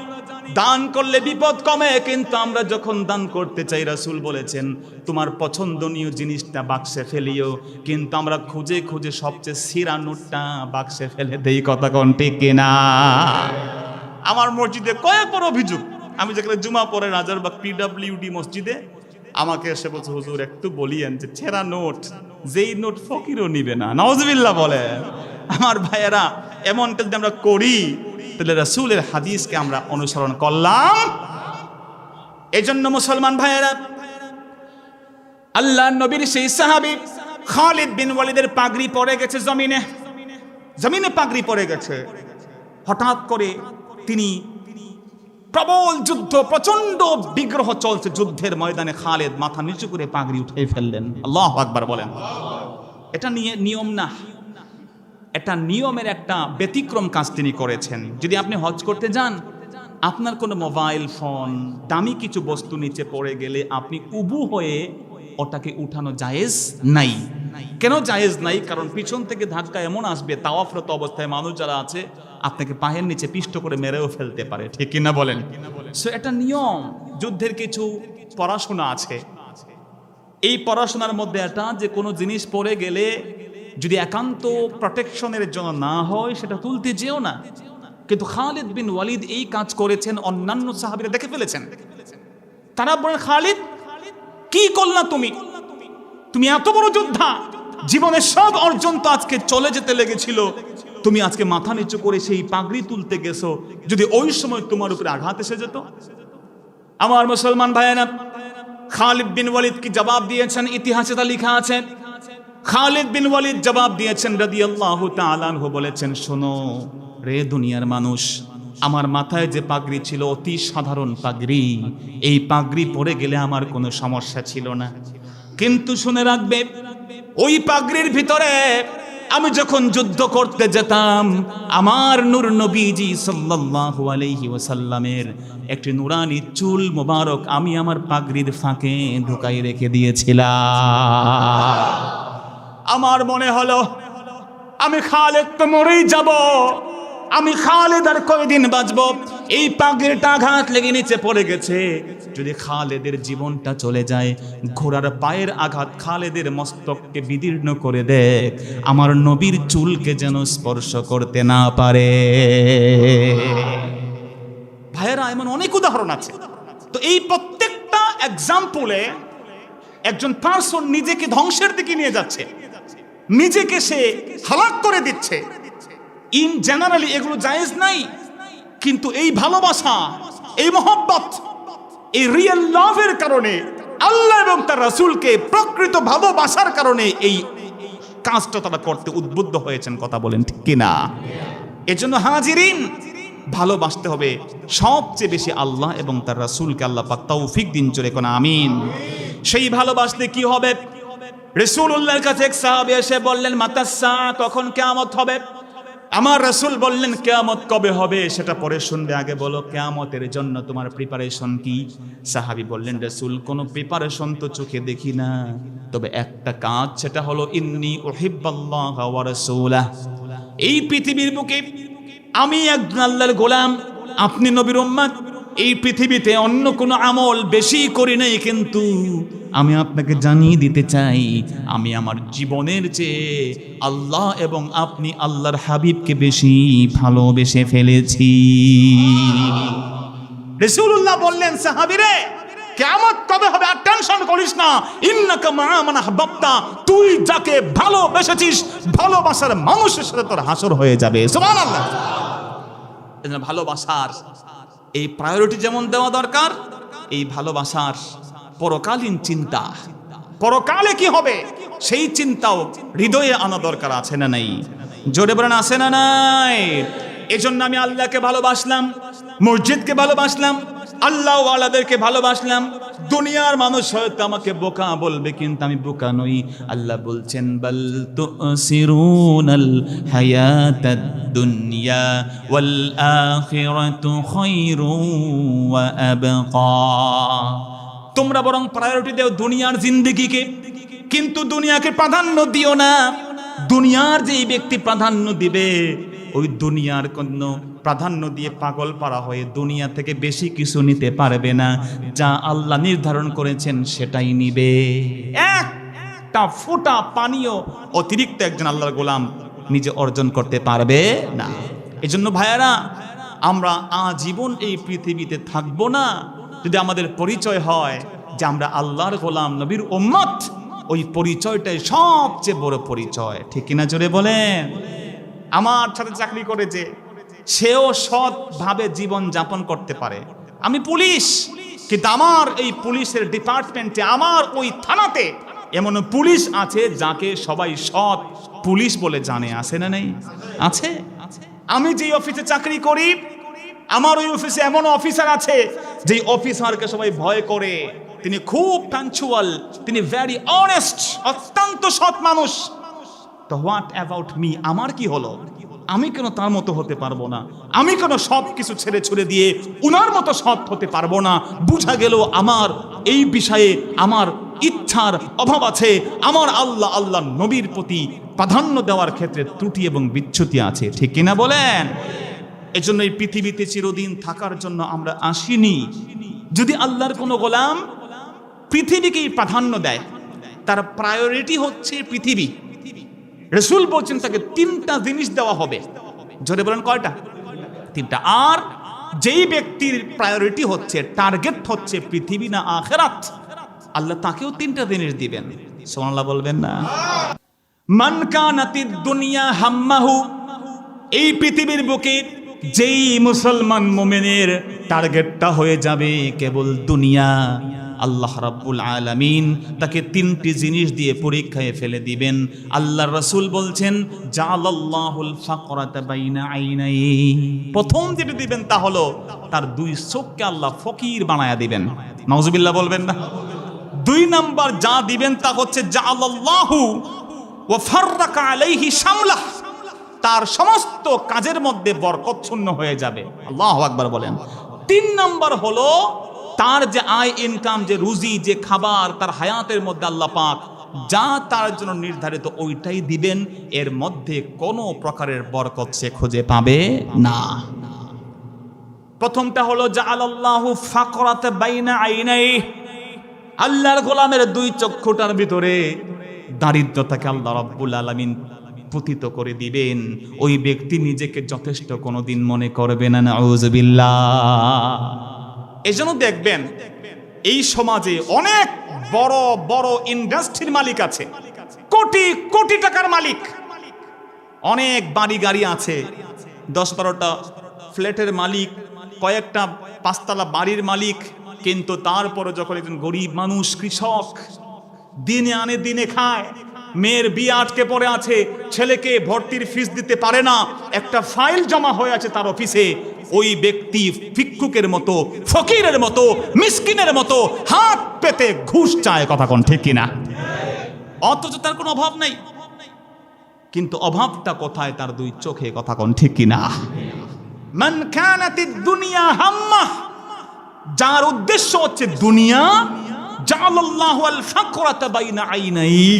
দান করলে বিপদ কমে, কিন্তু আমরা যখন দান করতে চাই, রাসূল বলেছেন তোমার পছন্দনীয় জিনিসটা বাক্সে ফেলিও, কিন্তু আমরা খুঁজে খুঁজে সবচেয়ে সিরা নোটটা বাক্সে ফেলে দেই, কথা কোন ঠিক কিনা? আমার মসজিদে কয়েকবার অভিযোগ, আমি যেখানে জুমা পড়ে রাজারবাগ পিডব্লিউডি মসজিদে, আমাকে এসে বলছে, হুজুর একটু বলিয়েন যে ছেঁড়া নোট, যেই নোট ফকিরও নিবে না। নাউজুবিল্লাহ বলে। আমার ভাইয়েরা, এমনটা যদি আমরা করি তাহলে রাসূলের হাদিসকে আমরা অনুসরণ করলাম। এজন্য মুসলমান ভাইয়েরা, আল্লাহর নবীর সেই সাহাবী খালিদ বিন ওয়ালিদের পাগড়ি পড়ে গেছে জমিনে পাগড়ি পড়ে গেছে। হঠাৎ করে তিনি, প্রবল যুদ্ধ, প্রচন্ড বিগ্রহ চলছে যুদ্ধের ময়দানে, খালিদ মাথা নিচু করে পাগড়ি উঠে ফেললেন। আল্লাহু আকবার বলেন। এটা নিয়ম না, এটা নিয়মের একটা ব্যতিক্রম কাজ তিনি করেছেন। যদি আপনি হজ করতে যান, আপনার কোনো মোবাইল ফোন, দামি কিছু বস্তু নিচে পড়ে গেলে আপনি উবু হয়ে ওটাকে উঠানো জায়েজ নাই। কেন জায়েজ নাই? কারণ পিছন থেকে ধাক্কা এমন আসবে, তাওয়াফরত অবস্থায় মানুষ যারা আছে আপনাকে পায়ের নিচে পিষ্ট করে মেরেও ফেলতে পারে, ঠিক কিনা বলেন? সো এটা নিয়ম। যুদ্ধের কিছু পড়াশোনা আছে, এই পড়াশোনার মধ্যে এটা যে কোনো জিনিস পড়ে গেলে যদি একান্ত প্রোটেকশনের জন্য না হয়, সেটা তুলতে যেও না। কিন্তু খালিদ বিন ওয়ালিদ এই কাজ করেছেন, অন্যান্য সাহাবীরা দেখে ফেলেছেন। তারা বলেন, খালিদ কি করলা তুমি এত বড় যোদ্ধা, জীবনের সব অর্জন তো আজকে চলে যেতে লেগেছিল, তুমি আজকে মাথা নিচু করে সেই পাগড়ি তুলতে গেছো, যদি ওই সময় তোমার উপরে আঘাত এসে যেত। আমার মুসলমান ভাইয়েরা, খালিদ বিন ওয়ালিদ কি জবাব দিয়েছেন? ইতিহাসে তা লেখা আছে। খালিদ বিন ওয়ালিদ জবাব দিয়েছেন রাদিয়াল্লাহু তাআলা আনহু, বলেছেন, শোনো রে দুনিয়ার মানুষ, আমার মাথায় যে পাগড়ি ছিল অতি সাধারণ পাগড়ি, এই পাগড়ি পরে গেলে আমার কোনো সমস্যা ছিল না। কিন্তু শুনে রাখবে, ওই পাগড়ির ভিতরে আমি যখন যুদ্ধ করতে যেতাম, আমার নূর নবীজি সাল্লাল্লাহু আলাইহি ওয়াসাল্লামের একটি নুরানি চুল মোবারক আমি আমার পাগড়ির ফাঁকে ঢুকাই রেখে দিয়েছিলাম। আমার মনে হলো আমি খালিদ তো মরেই যাব, আমি খালিদ আর কয়দিন বাঁচব? এই পাগড়িটা আঘাত লেগে নিচে পড়ে গেছে, যদি খালিদের জীবনটা চলে যায়, ঘোড়ার পায়ের আঘাত খালিদের মস্তককে বিদীর্ণ করে দেয়, আমার নবীর চুলকে যেন স্পর্শ করতে না পারে। ভাইয়েরা, এমন অনেক উদাহরণ আছে। তো এই প্রত্যেকটা এক্সাম্পলে একজন পার্সন নিজেকে ধ্বংসের দিকে নিয়ে যাচ্ছে, নিজেকে সে হালাক করে দিচ্ছে, ইন জেনারেলি এগুলো জায়েজ নাই, কিন্তু এই ভালোবাসা, এই মহব্বত, এই রিয়েল লাভের কারণে, আল্লাহ এবং তার রাসূলকে প্রকৃত ভালোবাসার কারণে এই কাজটা তারা করতে উদ্বুদ্ধ হয়েছেন। কথা বলেন ঠিক কিনা? এজন্য হাজিরিন, ভালোবাসতে হবে সবচেয়ে বেশি আল্লাহ এবং তার রাসূলকে। আল্লাহ পাক তৌফিক দিন, জোরে কোন আমিন। সেই ভালোবাসলে কি হবে? রাসূলুল্লাহর কাছে এক সাহাবী এসে বললেন, মাতাসসা, কখন কিয়ামত হবে? আমার রাসূল বললেন, কিয়ামত কবে হবে সেটা পরে শুনবে, আগে বলো কিয়ামতের জন্য তোমার প্রিপারেশন কি? সাহাবী বললেন, রাসূল কোনো প্রিপারেশন তো চোখে দেখি না, তবে একটা কাজ, সেটা হলো ইন্নী উহিব্বুল্লাহ ওয়া রাসূলাহ। এই পৃথিবীর বুকে আমি একজন আল্লাহর গোলাম, আপনি নবীর উম্মত। এই পৃথিবীতে অন্য কোনো আমল বেশি করি নাই, কিন্তু আমি আপনাকে জানিয়ে দিতে চাই, আমি আমার জীবনের চেয়ে আল্লাহ এবং আপনি আল্লাহর হাবিবকে বেশি ভালোবেসে ফেলেছি। রাসূলুল্লাহ বললেন, সাহাবীরে, কিয়ামত কবে হবে আর টেনশন করিস না, ইন্নাকা মা মান আহবাবতা, তুই যাকে ভালোবেসেছিস, ভালোবাসার মানুষের সাথে তোর হাসর হয়ে যাবে। সুবহানাল্লাহ। ভালোবাসার এই প্রায়োরিটি যেমন দেওয়া দরকার, এই ভালোবাসার পরকালীন চিন্তা, পরকালে কি হবে সেই চিন্তাও হৃদয়ে আনা দরকার, আছে না নাই? জোরে বলেন, আছে না নাই? এজন্য আমি আল্লাহকে ভালোবাসলাম, মসজিদকে ভালোবাসলাম, আল্লাহ ওয়ালাদেরকে ভালোবাসলাম। দুনিয়ার মানুষ হয়তো আমাকে বোকা বলবে, কিন্তু আমি বোকা নই। আল্লাহ বলছেন, বাল তুসিরুনাল হায়াতাদ দুনিয়া ওয়াল আখিরাতু খায়রুন ওয়া আবকা। তোমরা বরং প্রায়োরিটি দাও দুনিয়ার জিন্দেগিকে, কিন্তু দুনিয়াকে প্রাধান্য দিও না। দুনিয়ার যেই ব্যক্তি প্রাধান্য দিবে, ওই দুনিয়ার কোন প্রাধান্য দিয়ে পাগল পারা হয়ে দুনিয়া থেকে বেশি কিছু নিতে পারবে না। যা আল্লাহ নির্ধারণ করেছেন সেটাই নিবে। একটা ফোঁটা পানিও অতিরিক্ত একজন আল্লাহর গোলাম নিজে অর্জন করতে পারবে না। এজন্য ভাইয়ারা, আমরা আজীবন এই পৃথিবীতে থাকবো না যদি আমাদের পরিচয় হয় যে আমরা আল্লাহর গোলাম, নবীর উম্মত। ওই পরিচয়টাই সবচেয়ে বড় পরিচয়, ঠিক কিনা? জোরে বলেন। আমার সাথে চাকরি করেছে, সেও সৎভাবে জীবন যাপন করতে পারে। আমি পুলিশ, কিন্তু আমার এই পুলিশের ডিপার্টমেন্টে, আমার ওই থানাতে এমন পুলিশ আছে যাকে সবাই সৎ পুলিশ বলে জানে, আছে না নেই? আছে। আমি যেই অফিসে চাকরি করি, আমার ওই অফিসে এমন অফিসার আছে যেই অফিসারকে সবাই ভয় করে। তিনি খুব পাঞ্চুয়াল, তিনি ভেরি অনেস্ট, অত্যন্ত সৎ মানুষ। তো হোয়াট অ্যাবাউট মি? আমার কি হলো? আমি কেন তার মতো হতে পারবো না? আমি কেন সব কিছু ছেড়ে ছুড়ে দিয়ে উনার মতো সৎ হতে পারবো না? বুঝা গেল আমার এই বিষয়ে আমার ইচ্ছার অভাব আছে, আমার আল্লাহ নবীর প্রতি প্রাধান্য দেওয়ার ক্ষেত্রে ত্রুটি এবং বিচ্যুতি আছে, ঠিক কিনা বলেন? এজন্য এই পৃথিবীতে চিরদিন থাকার জন্য আমরা আসিনি। যদি আল্লাহর কোনো গোলাম পৃথিবীকেই প্রাধান্য দেয়, তার প্রায়োরিটি হচ্ছে পৃথিবী, রাসূল বলছেন তাকে তিনটা জিনিস দেওয়া হবে। জোরে বলেন, কয়টা? তিনটা। আর যেই ব্যক্তির প্রায়োরিটি হচ্ছে, টার্গেট হচ্ছে পৃথিবী না আখিরাত, আল্লাহ তাকেও তিনটা জিনিস দিবেন। সুবহানাল্লাহ বলবেন না? মান কানাতিদ দুনিয়া হাম্মাহু, এই পৃথিবীর বুকে যেই মুসলমান মুমিনের টার্গেটটা হয়ে যাবে কেবল দুনিয়া, আল্লাহ রাব্বুল আলামিন তাকে তিনটি জিনিস দিয়ে পরীক্ষায় ফেলে দিবেন। আল্লাহর রাসূল বলছেন, জাআলাল্লাহুল ফাকরাতা বাইনা আইনাই। প্রথম যেটা দিবেন তা হলো তার দুই চোখকে আল্লাহ ফকির বানায়া দিবেন। নাউজুবিল্লাহ বলবেন না? দুই নাম্বার যা দিবেন তা হচ্ছে জাআলাল্লাহু ওয়া ফাররাকা আলাইহি শামলাহ, তার সমস্ত কাজের মধ্যে বরকত শূন্য হয়ে যাবে। আল্লাহু আকবার বলেন। তিন নাম্বার হলো তার যে আয় ইনকাম, যে রুজি, যে খাবার, তার হায়াতের মধ্যে আল্লাহ পাক যা তার জন্য নির্ধারিত ওইটাই দিবেন। এর মধ্যে কোনো প্রকারের বরকত সে খুঁজে পাবে না। প্রথমটা হলো জাআলাল্লাহু ফাকরাতা বাইনা আইনাই, আল্লাহর গোলামের দুই চক্ষুটার ভিতরে দারিদ্রতাকে আল্লাহ রাব্বুল আলামিন পতিত করে দিবেন। ওই ব্যক্তি নিজেকে যথেষ্ট কোনোদিন মনে করবে না। নাউযুবিল্লাহ। এজন্য দেখবেন এই সমাজে অনেক বড় বড় ইন্ডাস্ট্রির মালিক আছে, কোটি কোটি টাকার মালিক, অনেক বাড়ি গাড়ি আছে, 10-12টা ফ্ল্যাটের মালিক, কয়েকটা 5তলা বাড়ির মালিক, কিন্তু তারপরে যখন একজন গরিব মানুষ কৃষক দিনে আনে দিনে খায়, মেয়ের বিয়ে আটকে পড়ে আছে, ছেলেকে ভর্তির ফিস দিতে পারে না, একটা ফাইল জমা হয়ে আছে তার অফিসে, ওই ব্যক্তি ভিক্ষুকের মতো, ফকিরের মতো, মিসকিনের মতো হাত পেতে ঘুষ চায়, কথা কোন ঠিক কিনা? অথচ তার কোনো অভাব নাই, কিন্তু অভাবটা কোথায়? তার দুই চোখে, কথা কোন ঠিক কিনা? মান কানাতিদ দুনিয়া হাম্মাহ, যার উদ্দেশ্য হচ্ছে দুনিয়া, জাআলাল্লাহু আল ফাকরাতা বাইনা আইনাইহি,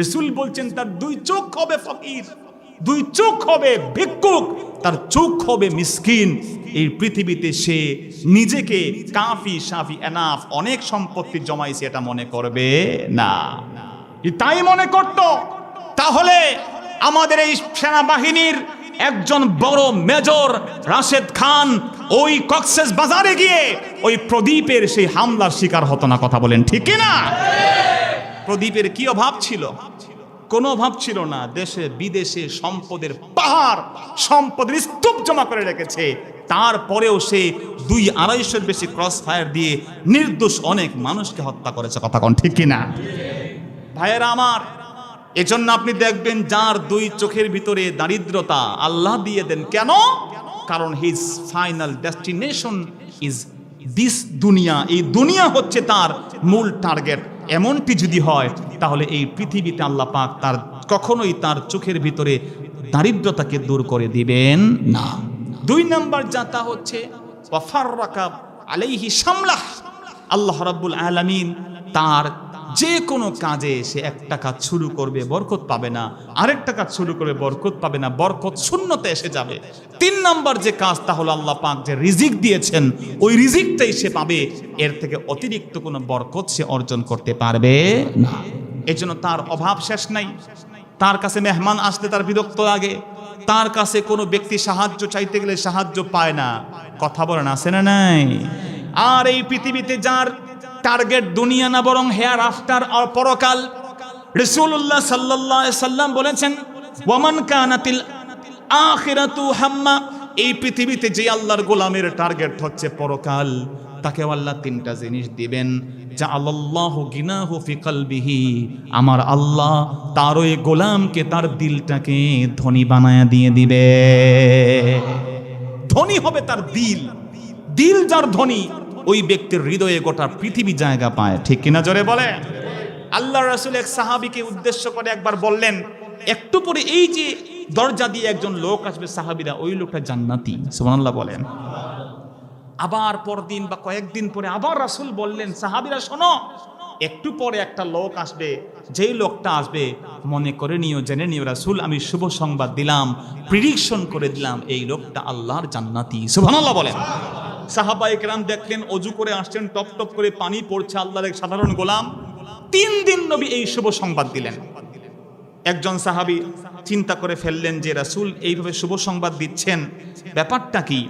রাসূল বলছেন তার দুই চোখ হবে ফকির, দুই চোখ হবে ভিক্ষুক, তার চোখ হবে মিসকিন। এই পৃথিবীতে সে নিজেকে কাফি শাফি এনাফ, অনেক সম্পত্তি জমাইছে এটা মনে করবে না। তাই মনে করত। তাহলে আমাদের এই সেনাবাহিনীর একজন বড় মেজর রাশেদ খান ওই কক্সেস বাজারে গিয়ে ওই প্রদীপের সেই হামলার শিকার হতো না, কথা বলেন ঠিক কিনা? প্রদীপের কি অভাব ছিল? কোনো অভাব ছিল না। দেশে বিদেশে সম্পদের পাহাড়, সম্পদের স্তূপ জমা করে রেখেছে, তারপরেও সে 200-250 বেশি ক্রস ফায়ার দিয়ে নির্দোষ অনেক মানুষকে হত্যা করেছে, কথা কোন ঠিক কিনা? ভাইয়েরা আমার, এজন্য আপনি দেখবেন যার দুই চোখের ভিতরে দারিদ্রতা আল্লাহ দিয়ে দেন, কেন? কারণ his final destination is this দুনিয়া, এই দুনিয়া হচ্ছে তার মূল টার্গেট। এমনটি যদি হয় তাহলে এই পৃথিবীতে আল্লাহ পাক তার কখনোই তার চোখের ভিতরে দারিদ্রতাকে দূর করে দিবেন না। 2 নম্বর জাতা হচ্ছে ওয়াফাররাকা আলাইহি শামলাহ, আল্লাহ রাব্বুল আলামিন তার যে কোনো কাজে সে একটা কাজ শুরু করবে বরকত পাবে না, আরেকটা কাজ শুরু করবে বরকত পাবে না, বরকত শূন্যতে এসে যাবে। 3 নম্বর যে কাজ, তা হলো আল্লাহ পাক যে রিজিক দিয়েছেন ওই রিজিকটাই সে পাবে, এর থেকে অতিরিক্ত কোনো বরকত সে অর্জন করতে পারবে না। এজন্য তার অভাব শেষ নাই। তার কাছে মেহমান আসলে তার বিরক্ত লাগে, তার কাছে কোনো ব্যক্তি সাহায্য চাইতে গেলে সাহায্য পায় না, কথা বলেন আছে না নাই? আর এই পৃথিবীতে যার টার্গেট দুনিয়া না বরং হেয়ার আফটার আর পরকাল, রাসূলুল্লাহ সাল্লাল্লাহু আলাইহি সাল্লাম বলেছেন ওয়ামান কানাতিল আখিরাতু হাম্মা, এই পৃথিবীতে যে আল্লাহর গোলামের টার্গেট হচ্ছে পরকাল, তাকে আল্লাহ 3টা জিনিস দিবেন। জাআলাল্লাহু গিনাহু ফি কলবিহি, আমার আল্লাহ তার ওই গোলামকে, তার দিলটাকে ধনী বানায়া দিয়ে দিবে। ধনী হবে তার দিল, দিল যার ধনী ওই ব্যক্তির হৃদয়ে গোটা পৃথিবী জায়গা পায়, ঠিক কিনা জোরে বলে? আল্লাহ রাসূল এক সাহাবীকে উদ্দেশ্য করে একবার বললেন, একটু পরে এই যে দরজা দিয়ে একজন লোক আসবে, সাহাবীরা ওই লোকটা জান্নাতি, সুবহানাল্লাহ বলেন। আবার পরদিন বা কয়েকদিন পরে আবার রাসূল বললেন, সাহাবীরা শোনো, একটু পরে একটা লোক আসবে, যেই লোকটা আসবে মনে করে নিও, জেনে নিও রাসূল আমি শুভ সংবাদ দিলাম, প্রেডিকশন করে দিলাম, এই লোকটা আল্লাহর জান্নাতি, সুবহানাল্লাহ বলেন। সাহাবায়ে কেরাম দেখলেন ওযু করে আসছেন, টপ টপ করে পানি পড়ছে, আল্লাহর এক সাধারণ গোলাম। 3 দিন নবী এই শুভ সংবাদ দিলেন। একজন সাহাবী চিন্তা করে ফেললেন যে রাসূল এইভাবে শুভ সংবাদ দিচ্ছেন, ব্যাপারটা কি,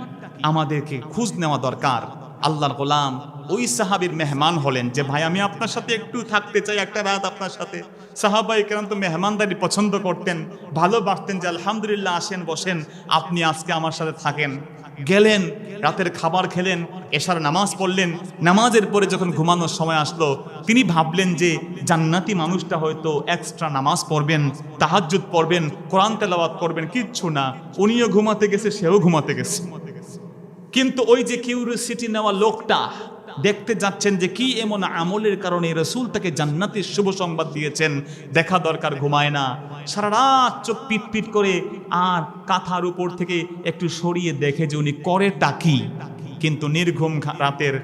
আমাদেরকে খোঁজ নেওয়া দরকার। আল্লাহর গোলাম ওই সাহাবীর মেহমান হলেন যে ভাই আমি আপনার সাথে একটু থাকতে চাই, একটা রাত আপনার সাথে। সাহাবায়ে কেরাম তো মেহমানদারি পছন্দ করতেন, ভালোবাসতেন, যে আলহামদুলিল্লাহ আসেন বসেন, আপনি আজকে আমার সাথে থাকেন। গেলেন, রাতের খাবার খেলেন, এশার নামাজ পড়লেন। নামাজের পরে যখন ঘুমানোর সময় আসলো, তিনি ভাবলেন যে জান্নাতি মানুষটা হয়তো এক্সট্রা নামাজ পড়বেন, তাহাজ্জুদ পড়বেন, কোরআন তেলাওয়াত করবেন, কিচ্ছু না, উনিও ঘুমাতে গেছে, সেও ঘুমাতে গেছে। কিন্তু ওই যে কিউরিওসিটি নেওয়া লোকটা দেখতে যাচ্ছেন যে কি এমন আমলের কারণে রাসূল তাকে জান্নাতের শুভ সংবাদ দিয়েছেন, দেখা দরকার, ঘুমায় না, সারা রাত চোখ পিটপিট করে, আর কাঁথার উপর থেকে একটু সরিয়ে দেখে যে উনি করেটা কি। কিন্তু নির্ঘুম রাতের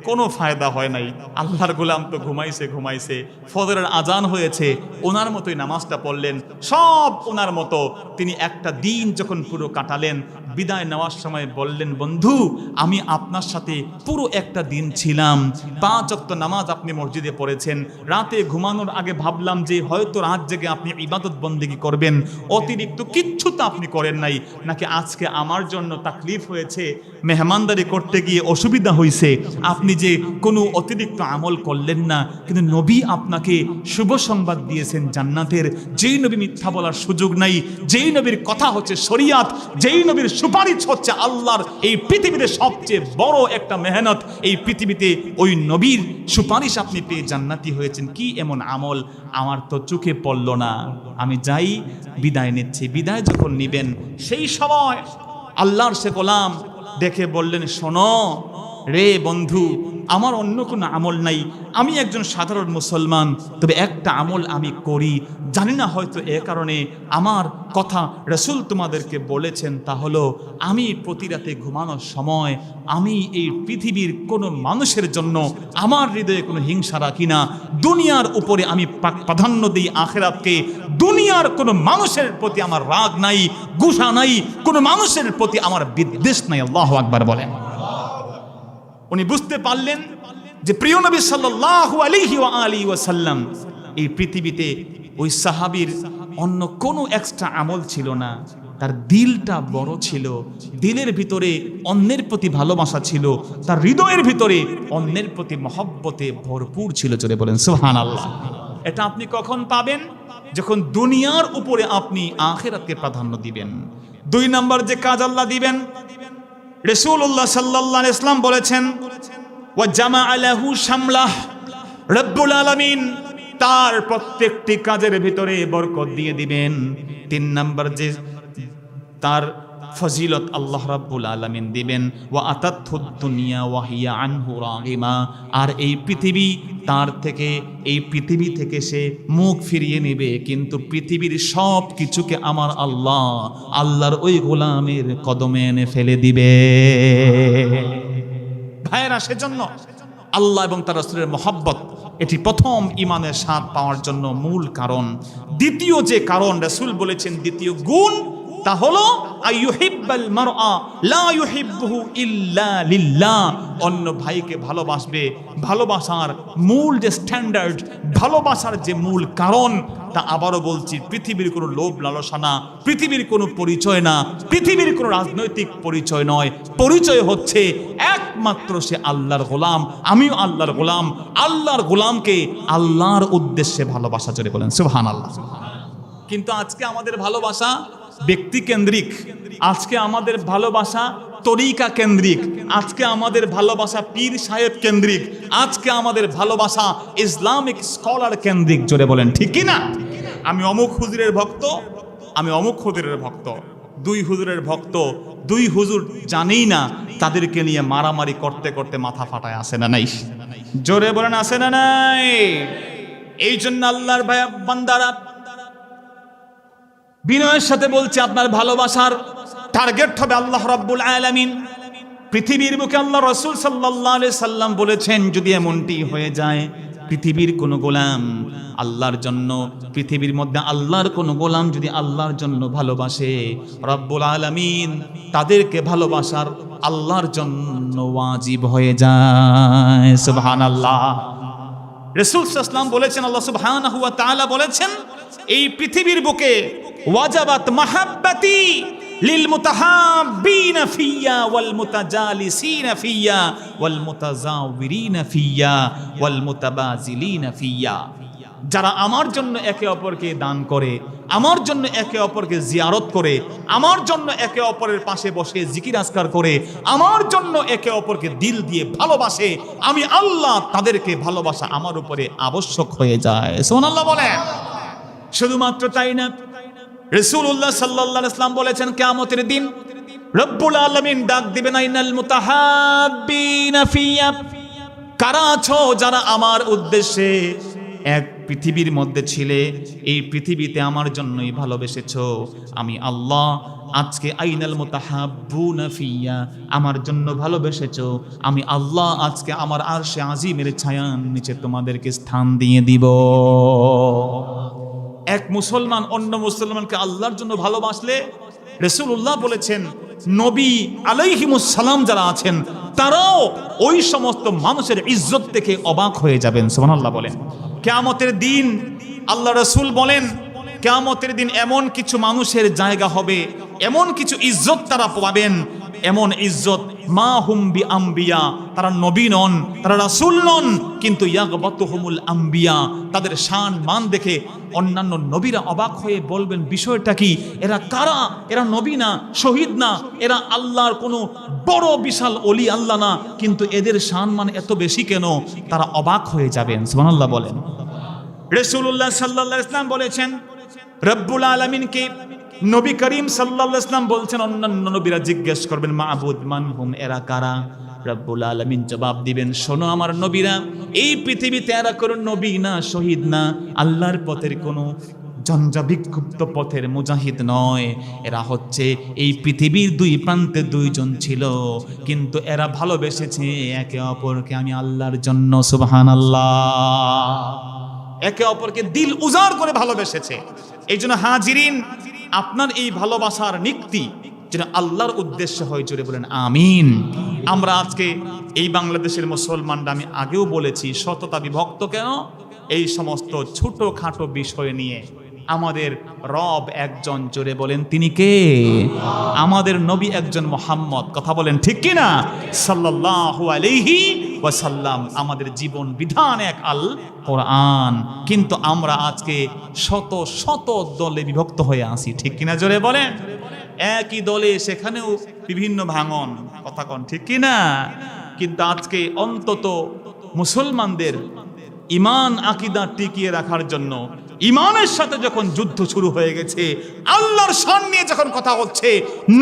কোনো ফায়দা হয় নাই। আল্লাহর গোলাম তো ঘুমাইছে, ফজরের আজান হয়েছে, ওনার মতোই নামাজটা পড়লেন, সব ওনার মতো। তিনি একটা দিন যখন পুরো কাটালেন, বিদায় নেওয়ার সময় বললেন, বন্ধু আমি আপনার সাথে পুরো একটা দিন ছিলাম, 5 ওয়াক্ত নামাজ আপনি মসজিদে পড়েছেন, রাতে ঘুমানোর আগে ভাবলাম যে হয়তো রাত জেগে আপনি ইবাদত বন্দেগী করবেন, অতিরিক্ত কিচ্ছু তো আপনি করেন নাই, নাকি আজকে আমার জন্য তাকলিফ হয়েছে, মেহমানদারি করতে গিয়ে অসুবিধা হয়েছে, আপনি যে কোনো অতিরিক্ত আমল করলেন না, কিন্তু নবী আপনাকে শুভ সংবাদ দিয়েছেন জান্নাতের। যেই নবী মিথ্যা বলার সুযোগ নাই, যেই নবীর কথা হচ্ছে শরিয়াত, যেই নবীর সুপারিশ হচ্ছে আল্লাহর এই পৃথিবীতে সবচেয়ে বড় একটা মেহনত, এই পৃথিবীতে ওই নবীর সুপারিশ আপনি পেয়ে জান্নাতি হয়েছেন। কি এমন আমল আমার তো চোখে পড়ল না। আমি যাই, বিদায় নিচ্ছি। বিদায় যখন নিবেন সেই সময় আল্লাহর সে গোলাম দেখে বললেন, শোনো রে বন্ধু, আমার অন্য কোনো আমল নাই, আমি একজন সাধারণ মুসলমান, তবে একটা আমল আমি করি, জানি না হয়তো এ কারণে আমার কথা রাসূল তোমাদেরকে বলেছেন, তা হলো আমি প্রতি রাতে ঘুমানোর সময় আমি এই পৃথিবীর কোনো মানুষের জন্য আমার হৃদয়ে কোনো হিংসা রাখি না। দুনিয়ার উপরে আমি প্রাধান্য দিই আখিরাতকে। দুনিয়ার কোনো মানুষের প্রতি আমার রাগ নাই, গুসা নাই, কোনো মানুষের প্রতি আমার বিদ্বেষ নাই। আল্লাহু আকবার বলেন। উনি বুঝতে পারলেন যে প্রিয় নবী সাল্লাল্লাহু আলাইহি ওয়া আলিহি ওয়াসাল্লাম এই পৃথিবীতে ওই সাহাবীর অন্য কোনো এক্সট্রা আমল ছিল না, তার দিলটা বড় ছিল, দিলের ভিতরে অন্যের প্রতি ভালোবাসা ছিল, তার হৃদয়ের ভিতরে অন্যের প্রতি মহব্বতে ভরপুর ছিল। জোরে বলেন সুবহানাল্লাহ। এটা আপনি কখন পাবেন? যখন দুনিয়ার উপরে আপনি আখিরাতকে প্রাধান্য দিবেন। 2 নাম্বার যে কাজ আল্লাহ দিবেন, রাসূলুল্লাহ সাল্লাল্লাহু আলাইহি ওয়াসাল্লাম বলেছেন, ওয়া জামাআ লাহু শামলাহ, রব্বুল আলামিন তার প্রত্যেকটি কাজের ভিতরে বরকত দিয়ে দিবেন। 3 নাম্বার যে তার ফজিলত আল্লাহ রাব্বুল আলামিন দিবেন, ওয়া আতাতহুদ দুনিয়া ওয়া হিয়া আনহু রাগিমা, আর এই পৃথিবী তার থেকে, এই পৃথিবী থেকে সে মুখ ফিরিয়ে নেবে, কিন্তু পৃথিবীর সব কিছুকে আমার আল্লাহ, আল্লাহর ওই গোলামের কদমে এনে ফেলে দিবে। ভাইয়েরা, সেজন্য আল্লাহ এবং তার রাসূলের মহব্বত এটি প্রথম ইমানের স্বাদ পাওয়ার জন্য মূল কারণ। দ্বিতীয় যে কারণ রাসূল বলেছেন, দ্বিতীয় গুণ, তা হলো আইয়ুহিব্বাল মারআ লা ইউহিব্বুহু ইল্লা লিল্লাহ। অন্য ভাইকে ভালোবাসবে। ভালোবাসার মূল যে স্ট্যান্ডার্ড, ভালোবাসার যে মূল কারণ, তা আবারও বলছি, পৃথিবীর কোনো লোভ লালসা না, পৃথিবীর কোনো পরিচয় না, পৃথিবীর কোনো রাজনৈতিক পরিচয় নয়। পরিচয় হচ্ছে একমাত্র সে আল্লাহর গোলাম, আমিও আল্লাহর গোলাম। আল্লাহর গোলামকে আল্লাহর উদ্দেশ্যে ভালোবাসা। জোরে বলেন সুবহানাল্লাহ। কিন্তু আজকে আমাদের ভালোবাসা ব্যক্তি কেন্দ্রিক, আজকে আমাদের ভালোবাসা তরিকা কেন্দ্রিক, আজকে আমাদের ভালোবাসা পীর সাহেব কেন্দ্রিক, আজকে আমাদের ভালোবাসা ইসলামিক স্কলার কেন্দ্রিক। জোরে বলেন ঠিক কি না? আমি অমুক হুজুরের ভক্ত, আমি অমুক হুজুরের ভক্ত, 2 হুজুরের ভক্ত, 2 হুজুর জানেই না, তাদেরকে নিয়ে মারামারি করতে করতে মাথা ফাটায়। আসে না নাই? জোরে বলেন আসে না নাই? এই জন্য আল্লাহর বান্দারা বিনয়ের সাথে বলছে, আপনার ভালোবাসার টার্গেট হবে আল্লাহ রাব্বুল আলামিন। পৃথিবীর বুকে আল্লাহ রাসূল সাল্লাল্লাহু আলাইহি সাল্লাম বলেছেন, যদি এমনটি হয়ে যায় পৃথিবীর কোনো গোলাম আল্লাহর জন্য, পৃথিবীর মধ্যে আল্লাহর কোনো গোলাম যদি আল্লাহর জন্য ভালোবাসে, রাব্বুল আলামিন তাদেরকে ভালোবাসার আল্লাহর জন্য ওয়াজিব হয়ে যায়। সুবহানাল্লাহ। রাসূল সাল্লাল্লাহু আলাইহি ওয়াসাল্লাম বলেছেন, আল্লাহ সুবহানাহু ওয়া তাআলা বলেছেন, এই পৃথিবীর বুকে ওয়াজাবাত মাহাব্বাতি লিল মুতাহাব্বিনা ফিয়া ওয়াল মুতাজালিসিনা ফিয়া ওয়াল মুতাজাওয়িরিনা ফিয়া ওয়াল মুতাবাজিলিনা ফিয়া। যারা আমার জন্য একে অপরকে দান করে, আমার জন্য একে অপরকে জিয়ারত করে, আমার জন্য একে অপরের পাশে বসে জিকির আজকার করে, আমার জন্য একে অপরকে দিল দিয়ে ভালোবাসে, আমি আল্লাহ তাদেরকে ভালোবাসা আমার উপরে আবশ্যক হয়ে যায়। সুবহানাল্লাহ বলেন। শুধুমাত্র তাই না, রাসূলুল্লাহ সাল্লাল্লাহু আলাইহি ওয়াসাল্লাম বলেছেন, কিয়ামতের দিন রব্বুল আলামিন ডাক দিবেন, আইনাল মুতাহাব্বিনা ফিয়া, কারা আছো যারা আমার উদ্দেশ্যে এক পৃথিবীর মধ্যে ছিলে, এই পৃথিবীতে আমার জন্যই ভালোবেসেছো, আমি আল্লাহ আজকে আইনাল মুতাহাব্বুনা ফিয়া, আমার জন্য ভালোবেসেছো, আমি আল্লাহ আজকে আমার আরশে আজিমের ছায়ার নিচে তোমাদেরকে স্থান দিয়ে দিব। এক মুসলমান অন্য মুসলমানকে আল্লাহর জন্য ভালোবাসলে, রাসূলুল্লাহ বলেছেন, নবী আলাইহিমুস সালাম যারা আছেন তারাও ওই সমস্ত মানুষের ইজ্জত থেকে অবাক হয়ে যাবেন। সুবহানাল্লাহ বলেন। কিয়ামতের দিন আল্লাহ রাসূল বলেন, কিয়ামতের দিন এমন কিছু মানুষের জায়গা হবে, এমন কিছু ইজ্জত তারা পাবেন, এমন ইজ্জত মা হুম বি আম্বিয়া, তারা নবী নন, তারা রাসূল নন, কিন্তু ইয়াগবাতুহুমুল আম্বিয়া, তাদের শান মান দেখে অন্যান্য নবীরা অবাক হয়ে বলবেন বিষয়টা কি, এরা কারা, এরা নবী না, শহীদ না, এরা আল্লাহর কোনো বড় বিশাল ওলি আল্লাহ না, কিন্তু এদের শান মান এত বেশি কেন, তারা অবাক হয়ে যাবেন। সুবহানাল্লাহ বলেন। রাসূলুল্লাহ সাল্লাল্লাহু আলাইহি ওয়াসাল্লাম বলেছেন, রব্বুল আলামিনকে নবী করিম সাল্লাল্লাহু আলাইহি ওয়াসাল্লাম বলছেন অন্যান্য নবীরা জিজ্ঞেস করবেন মাবুদ মানহুম, এরা কারা? রব্বুল আলামিন জবাব দিবেন, শোনো আমার নবীরা, এই পৃথিবীতে এরা কোনো নবী না, শহীদ না, আল্লাহর পথের কোনো ঝঞ্ঝা বিক্ষুব্ধ পথের মুজাহিদ নয়, এরা হচ্ছে এই পৃথিবীর দুই প্রান্তে দুইজন ছিল, কিন্তু এরা ভালোবেসেছে একে অপরকে আমি আল্লাহর জন্য। সুবহানাল্লাহ। একে অপরকে দিল উজাড় করে ভালোবেসেছে। এই জন্য হাজিরিন, আপনার এই ভালোবাসার নিক্তি যেন আল্লাহর উদ্দেশ্যে হয়, জোরে বলেন আমিন। আমরা আজকে এই বাংলাদেশের মুসলমানরা, আমি আগেও বলেছি, সততা বিভক্ত কেন? এই সমস্ত ছোটখাটো বিষয় নিয়ে। আমাদের রব একজন, জোরে বলেন তিনি কে? আমাদের নবী একজন মুহাম্মদ, কথা বলেন ঠিক কি না? সাল্লাল্লাহু আলাইহি ওয়াসাল্লাম। আমাদের জীবন বিধান এক আল কোরআন, কিন্তু আমরা আজকে শত শত দলে বিভক্ত হয়ে আছি, ঠিক কিনা জোরে বলেন? একই দলে সেখানেও বিভিন্ন ভাঙন, কথা কন ঠিক কিনা? কিন্তু আজকে অন্তত মুসলমানদের ঈমান আকীদা টিকিয়ে রাখার জন্য, ঈমানের সাথে যখন যুদ্ধ শুরু হয়ে গেছে, আল্লাহর শান নিয়ে যখন কথা হচ্ছে,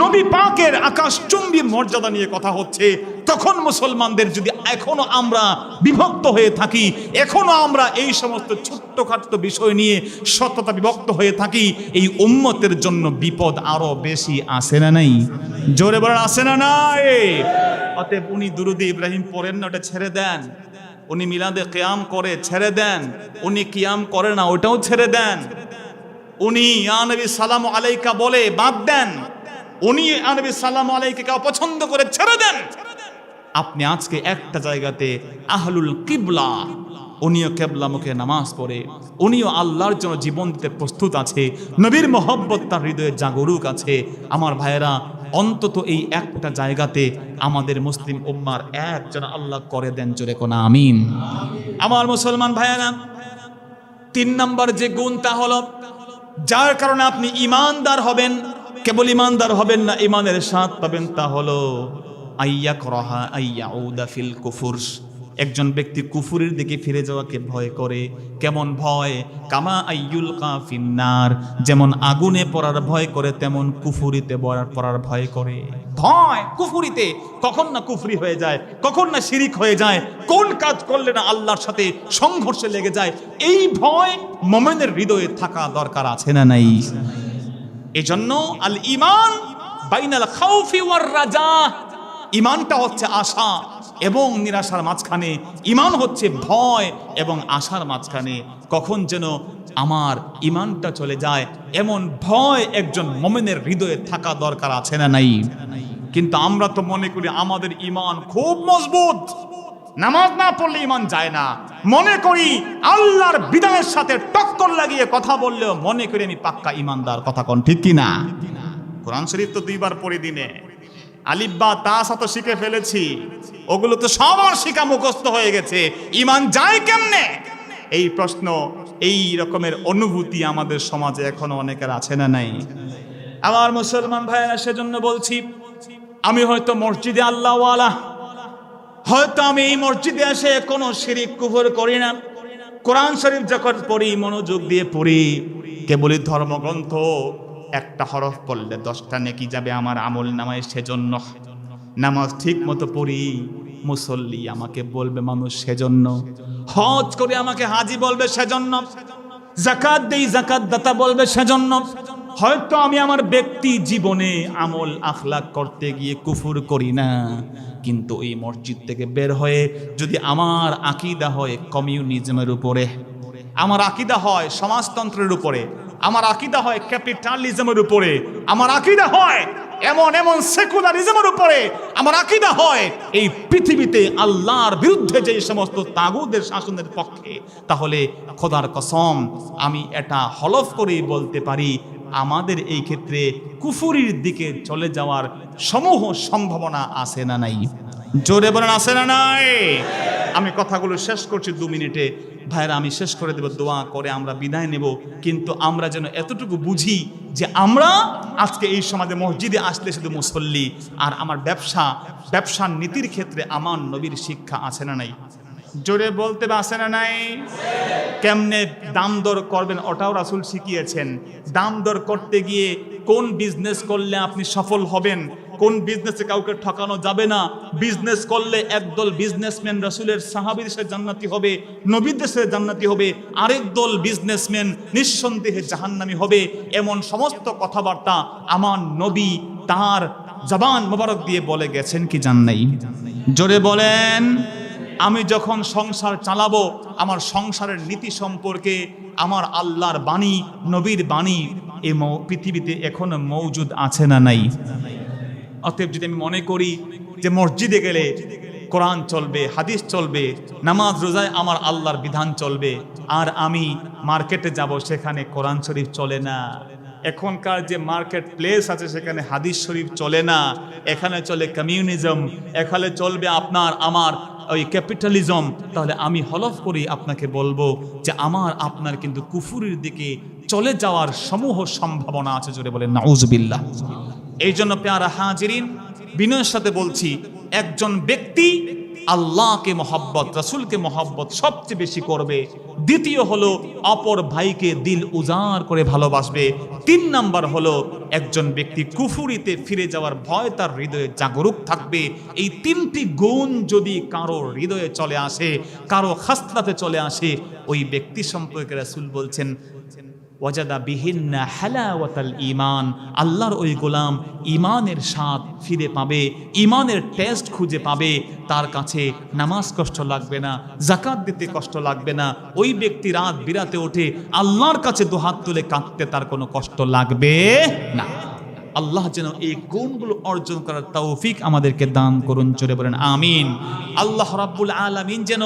নবী পাকের আকাশচুম্বী মর্যাদা নিয়ে কথা হচ্ছে, তখন মুসলমানদের যদি এখনো আমরা বিভক্ত হয়ে থাকি, এখনো আমরা এই সমস্ত ছোট্টখাট্ট বিষয় নিয়ে সততা বিভক্ত হয়ে থাকি, এই উম্মতের জন্য বিপদ আরো বেশি আসে না নাই? জোরে বলেন আসে না নাই? অতএব উনি দুরুদ ইব্রাহিম পড়েন না, ওটা ছেড়ে দেন। উনি মিলাদে কিয়াম করে, ছেড়ে দেন। উনি কিয়াম করে না, ওটাও ছেড়ে দেন। উনি ইয়া নবী সালামু আলাইকা বলে, বাদ দেন। উনি ইয়া নবী সালামু আলাইকা অপছন্দ করে, ছেড়ে দেন। আপনি আজকে একটা জায়গাতে আহলুল কিবলা, উনিও কেবলা মুখে নামাজ পড়ে, উনিও আল্লাহর জন্য জীবন দিতে প্রস্তুত আছে, নবীর মহব্বত তার হৃদয়ে জাগরুক আছে। আমার ভাইয়েরা, অন্তত এই একটা জায়গাতে আমাদের মুসলিম উম্মার একজন আল্লাহ করে দেন, জোরে কোন আমিন। আমার মুসলমান ভাইয়েরা, 3 নম্বর যে গুণ, তা হলো যার কারণে আপনি ঈমানদার হবেন, কেবল ঈমানদার হবেন না, ঈমানের স্বাদ পাবেন, তা হলো আইয়াকরাহা আইয়াউদা ফিল কুফর। একজন ব্যক্তি কুফুরের দিকে ফিরে যাওয়াকে ভয় করে। কেমন ভয়? কামা আইয়ুলকা ফিন্নার, যেমন আগুনে পড়ার ভয় করে, তেমন কুফুরিতে পড়ার ভয় করে। ভয় কুফুরিতে, কখন না কুফরি হয়ে যায়, কখন না শিরিক হয়ে যায়, কোন কাজ করলে না আল্লাহর সাথে সংঘর্ষে লেগে যায়, এই ভয় মুমিনের হৃদয়ে থাকা দরকার, আছে না নাই? এজন্য আল ঈমান বাইনাল খাউফি ওয়ার রাজা, ঈমানটা হচ্ছে আশা এবং নিরাশার মাঝখানে, ঈমান হচ্ছে ভয় এবং আশার মাঝখানে। কখন যেন আমার ঈমানটা চলে যায়, এমন ভয় একজন মুমিনের হৃদয়ে থাকা দরকার, আছে না নাই? কিন্তু আমরা তো মনে করি আমাদের ঈমান খুব মজবুত, নামাজ না পড়লে ঈমান যায় না। মনে করি আল্লাহর বিধানের সাথে টক্কর লাগিয়ে কথা বললেও মনে করি আমি পাক্কা ঈমানদার, কথা কোন ঠিক কি না? কোরআন শরীফ তো 2 বার পড়ে দিনে, আলিফ বা তা তো শিখে ফেলেছি, ওগুলো তো সবার শিখা মুখস্থ হয়ে গেছে, ঈমান যায় কেমনে? এই প্রশ্ন, এই রকমের অনুভূতি আমাদের সমাজে এখনো অনেকের আছে না নাই? আমার মুসলমান ভাইয়েরা, সেজন্য বলছি, আমি হয়তো মসজিদে আল্লাহওয়ালা, হয়তো আমি এই মসজিদে এসে কোনো শিরিক কুফর করি না, কোরআন শরীফ যখন পড়ি মনোযোগ দিয়ে পড়ি, কেবলই ধর্মগ্রন্থ একটা হরফ পড়লে 10টা নেকি যাবে আমার আমল নামায়, সেজন্য নামাজ ঠিক মতো পড়ি, মুসল্লি আমাকে বলবে মানুষ সেজন্য, হজ করে আমাকে হাজি বলবে সেজন্য, যাকাত দেই যাকাত দাতা বলবে সেজন্য। হয়তো আমি আমার ব্যক্তি জীবনে আমল আখলাক করতে গিয়ে কুফর করি না, কিন্তু এই মসজিদ থেকে বের হয়ে যদি আমার আকীদা হয় কমিউনিজমের উপরে, আমার আকীদা হয় সমাজতন্ত্রের উপরে, আমার আকীদা হয় ক্যাপিটালিজমের উপরে, আমার আকীদা হয় এমন সেকুলারিজমের উপরে, আমার আকীদা হয় এই পৃথিবীতে আল্লাহর বিরুদ্ধে যে সমস্ত তাগুদের শাসনের পক্ষে, তাহলে খোদার কসম আমি এটা হলফ করেই বলতে পারি, আমাদের এই ক্ষেত্রে কুফুরির দিকে চলে যাওয়ার সমূহ সম্ভাবনা আছে না নাই? জোরে বলেন আছে না নাই? আমি কথাগুলো শেষ করছি 2 মিনিটে। ভাইরা, আমি শেষ করে দেব, দোয়া করে আমরা বিদায় নেব। কিন্তু আমরা যেন এতটুকু বুঝি যে আমরা আজকে এই সমাজে মসজিদে আসলে শুধু মুসল্লি, আর আমার ব্যবসার নীতির ক্ষেত্রে আমার নবীর শিক্ষা আছে না নাই? জোরে বলতে আছে না নাই? কেমনে দাম দর করবেন ওটাও রাসূল শিখিয়েছেন। দাম দর করতে গিয়ে কোন বিজনেস করলে আপনি সফল হবেন, কোন বিজনেসে কাউকে ঠকানো যাবে না, বিজনেস করলে একদল বিজনেসম্যান রাসূলের সাহাবীদের সাথে জান্নাতি হবে, নবীদের সাথে জান্নাতি হবে, আরেক দল বিজনেসম্যান নিঃসন্দেহে জাহান্নামী হবে, এমন সমস্ত কথাবার্তা আমার নবী তার জবান মোবারক দিয়ে বলে গেছেন কি জান নাই? জোরে বলেন। আমি যখন সংসার চালাবো, আমার সংসারের নীতি সম্পর্কে আমার আল্লাহর বাণী, নবীর বাণী এই পৃথিবীতে এখনো মওজুদ আছে না নাই? অতএব যদি আমি মনে করি যে মসজিদে গেলে কোরআন চলবে, হাদিস চলবে, নামাজ রোজায় আমার আল্লাহর বিধান চলবে, আর আমি মার্কেটে যাব সেখানে কোরআন শরীফ চলে না, এখনকার যে মার্কেট প্লেস আছে সেখানে হাদিস শরীফ চলে না, এখানে চলে কমিউনিজম, এখানে চলবে আপনার আমার ওই ক্যাপিটালিজম, তাহলে আমি হলফ করি আপনাকে বলবো যে আমার আপনার কিন্তু কুফুরির দিকে চলে যাওয়ার সমূহ সম্ভাবনা আছে। জোরে বলেন নাউজুবিল্লাহ। এই জন্য প্যারা হাজিরিন, বিনয়ের সাথে বলছি, একজন ব্যক্তি আল্লাহকে মহব্বত, রাসূলকে মহব্বত সবচেয়ে বেশি করবে। দ্বিতীয় হলো অপর ভাইকে দিল উজাড় করে ভালোবাসবে। 3 নাম্বার হলো একজন ব্যক্তি কুফুরিতে ফিরে যাওয়ার ভয় তার হৃদয়ে জাগরুক থাকবে। এই 3টি গুণ যদি কারো হৃদয়ে চলে আসে, কারো খাসলাতে চলে আসে, ওই ব্যক্তি সম্পর্কে রাসূল বলছেন ওয়াজাদা বিহিন্না হালাওয়াতাল ঈমান, আল্লাহর ওই গোলাম ঈমানের স্বাদ ফিরে পাবে, ঈমানের টেস্ট খুঁজে পাবে। তার কাছে নামাজ কষ্ট লাগবে না, যাকাত দিতে কষ্ট লাগবে না, ওই ব্যক্তি রাত বিরাতে ওঠে আল্লাহর কাছে দুহাত তুলে কাঁদতে তার কোনো কষ্ট লাগবে না। আল্লাহ যেন এই গুণগুলো অর্জন করার তৌফিক আমাদেরকে দান করুন। জোরে বলেন আমিন। আল্লাহ রাব্বুল আলামিন যেন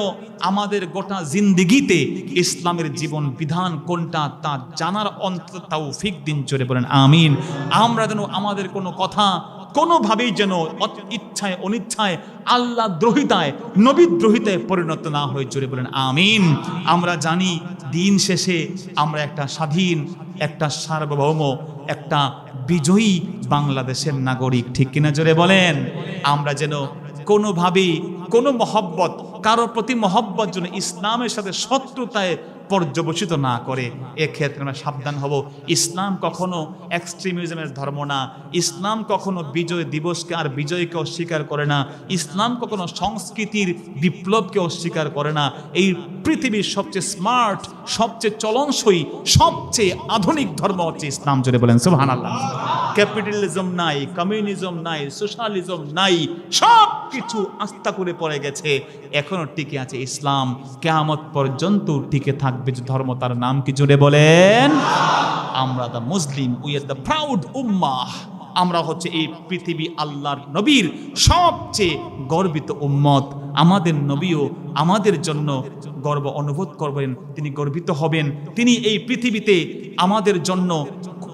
আমাদের গোটা জিন্দেগিতে ইসলামের জীবন বিধান কোনটা তা জানার অন্তত তৌফিক দিন। জোরে বলেন আমিন। আমরা যেন আমাদের কোনো কথা কোনোভাবেই যেন ইচ্ছায় অনিচ্ছায় আল্লাহ দ্রোহিতায়, নবী দ্রোহিতায় পরিণত না হয়ে। জোরে বলেন আমিন। আমরা জানি দিন শেষে আমরা একটা স্বাধীন, একটা সার্বভৌম, একটা বিজয়ী বাংলাদেশের নাগরিক, ঠিক কিনা? জোরে বলেন। আমরা যেন কোনোভাবেই কোনো মহব্বত, কারোর প্রতি মহব্বত যেন ইসলামের সাথে শত্রুতায় পর্যবসিত না করে, এক্ষেত্রে আমরা সাবধান হব। ইসলাম কখনো এক্সট্রিমিজমের ধর্ম না, ইসলাম কখনো বিজয় দিবসকে আর বিজয়কে অস্বীকার করে না, ইসলাম কখনো সংস্কৃতির বিপ্লবকে অস্বীকার করে না। এই পৃথিবীর সবচেয়ে স্মার্ট, সবচেয়ে চলনসই, সবচেয়ে আধুনিক ধর্ম হচ্ছে ইসলাম। জোরে বলেন সুবহানাল্লাহ। ক্যাপিটালিজম নাই, কমিউনিজম নাই, সোশ্যালিজম নাই, সব কিছু আস্থা করে পড়ে গেছে, এখনো টিকে আছে ইসলাম। কিয়ামত পর্যন্ত টিকে থাকবে যে ধর্ম, তার নাম কি? জোরে বলেন। আমরা দা মুসলিম, উই আর দ্য প্রাউড উম্মাহ। আমরা হচ্ছে এই পৃথিবী আল্লাহর নবীর সবচেয়ে গর্বিত উম্মত। আমাদের নবীও আমাদের জন্য গর্ব অনুভব করবেন, তিনি গর্বিত হবেন। তিনি এই পৃথিবীতে আমাদের জন্য,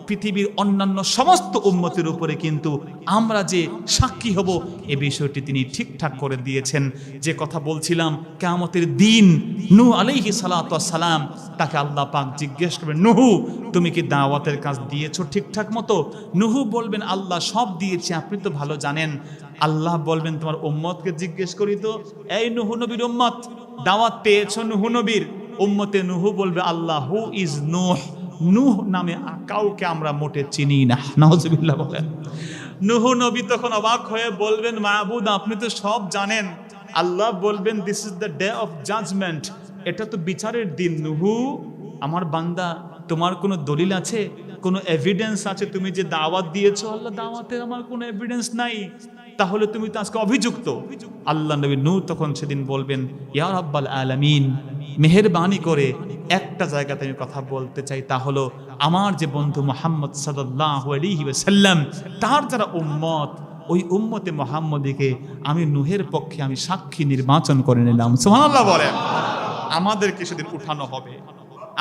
পৃথিবীর অন্যান্য সমস্ত উম্মতের উপরে কিন্তু আমরা যে সাক্ষী হব এ বিষয়টি তিনি ঠিকঠাক করে দিয়েছেন। যে কথা বলছিলাম, কিয়ামতের দিন নূহ আলাইহিস সালাতু ওয়াস সালাম, তাকে আল্লাহ পাক জিজ্ঞেস করবেন, নূহ তুমি কি দাওয়াতের কাজ দিয়েছো ঠিকঠাক মতো? নূহ বলবেন, আল্লাহ সব দিয়েছি, আপনি তো ভালো জানেন। আল্লাহ বলবেন, তোমার উম্মতকে জিজ্ঞেস করি তো, এই নূহ নবীর উম্মত, দাওয়াত পেয়েছো নূহ নবীর? উম্মতে নূহ বলবে, আল্লাহ হু ইজ নূহ, নূহ নামে কাউকে আমরা মোটে চিনি না। নাউজুবিল্লাহ বলেন। নূহ নবী তখন অবাক হয়ে বলবেন, মাবুদ আপনি তো সব জানেন। আল্লাহ বলবেন, this is the day of judgment, এটা তো বিচারের দিন। নূহ আমার বান্দা, তোমার কোনো দলিল আছে, কোনো এভিডেন্স আছে তুমি যে দাওয়াত দিয়েছো? আল্লাহ, দাওয়াতের আমার কোনো এভিডেন্স নাই, তাহলে তুমি তো আজকে অভিযুক্ত। আল্লাহ নবী নূহ তখন সেদিন বলবেন, ইয়া রাব্বাল আলামিন, মেহেরবানি করে একটা জায়গাতে আমি কথা বলতে চাই, তা হলো আমার যে বন্ধু মুহাম্মদ সাল্লাল্লাহু আলাইহি ওয়াসাল্লাম, তার যারা উম্মত, ওই উম্মতে মুহাম্মদীকে আমি নূহের পক্ষে আমি সাক্ষী নির্বাচন করে নিলাম। সুবহানাল্লাহ বলেন। আমাদেরকে সেদিন উঠানো হবে,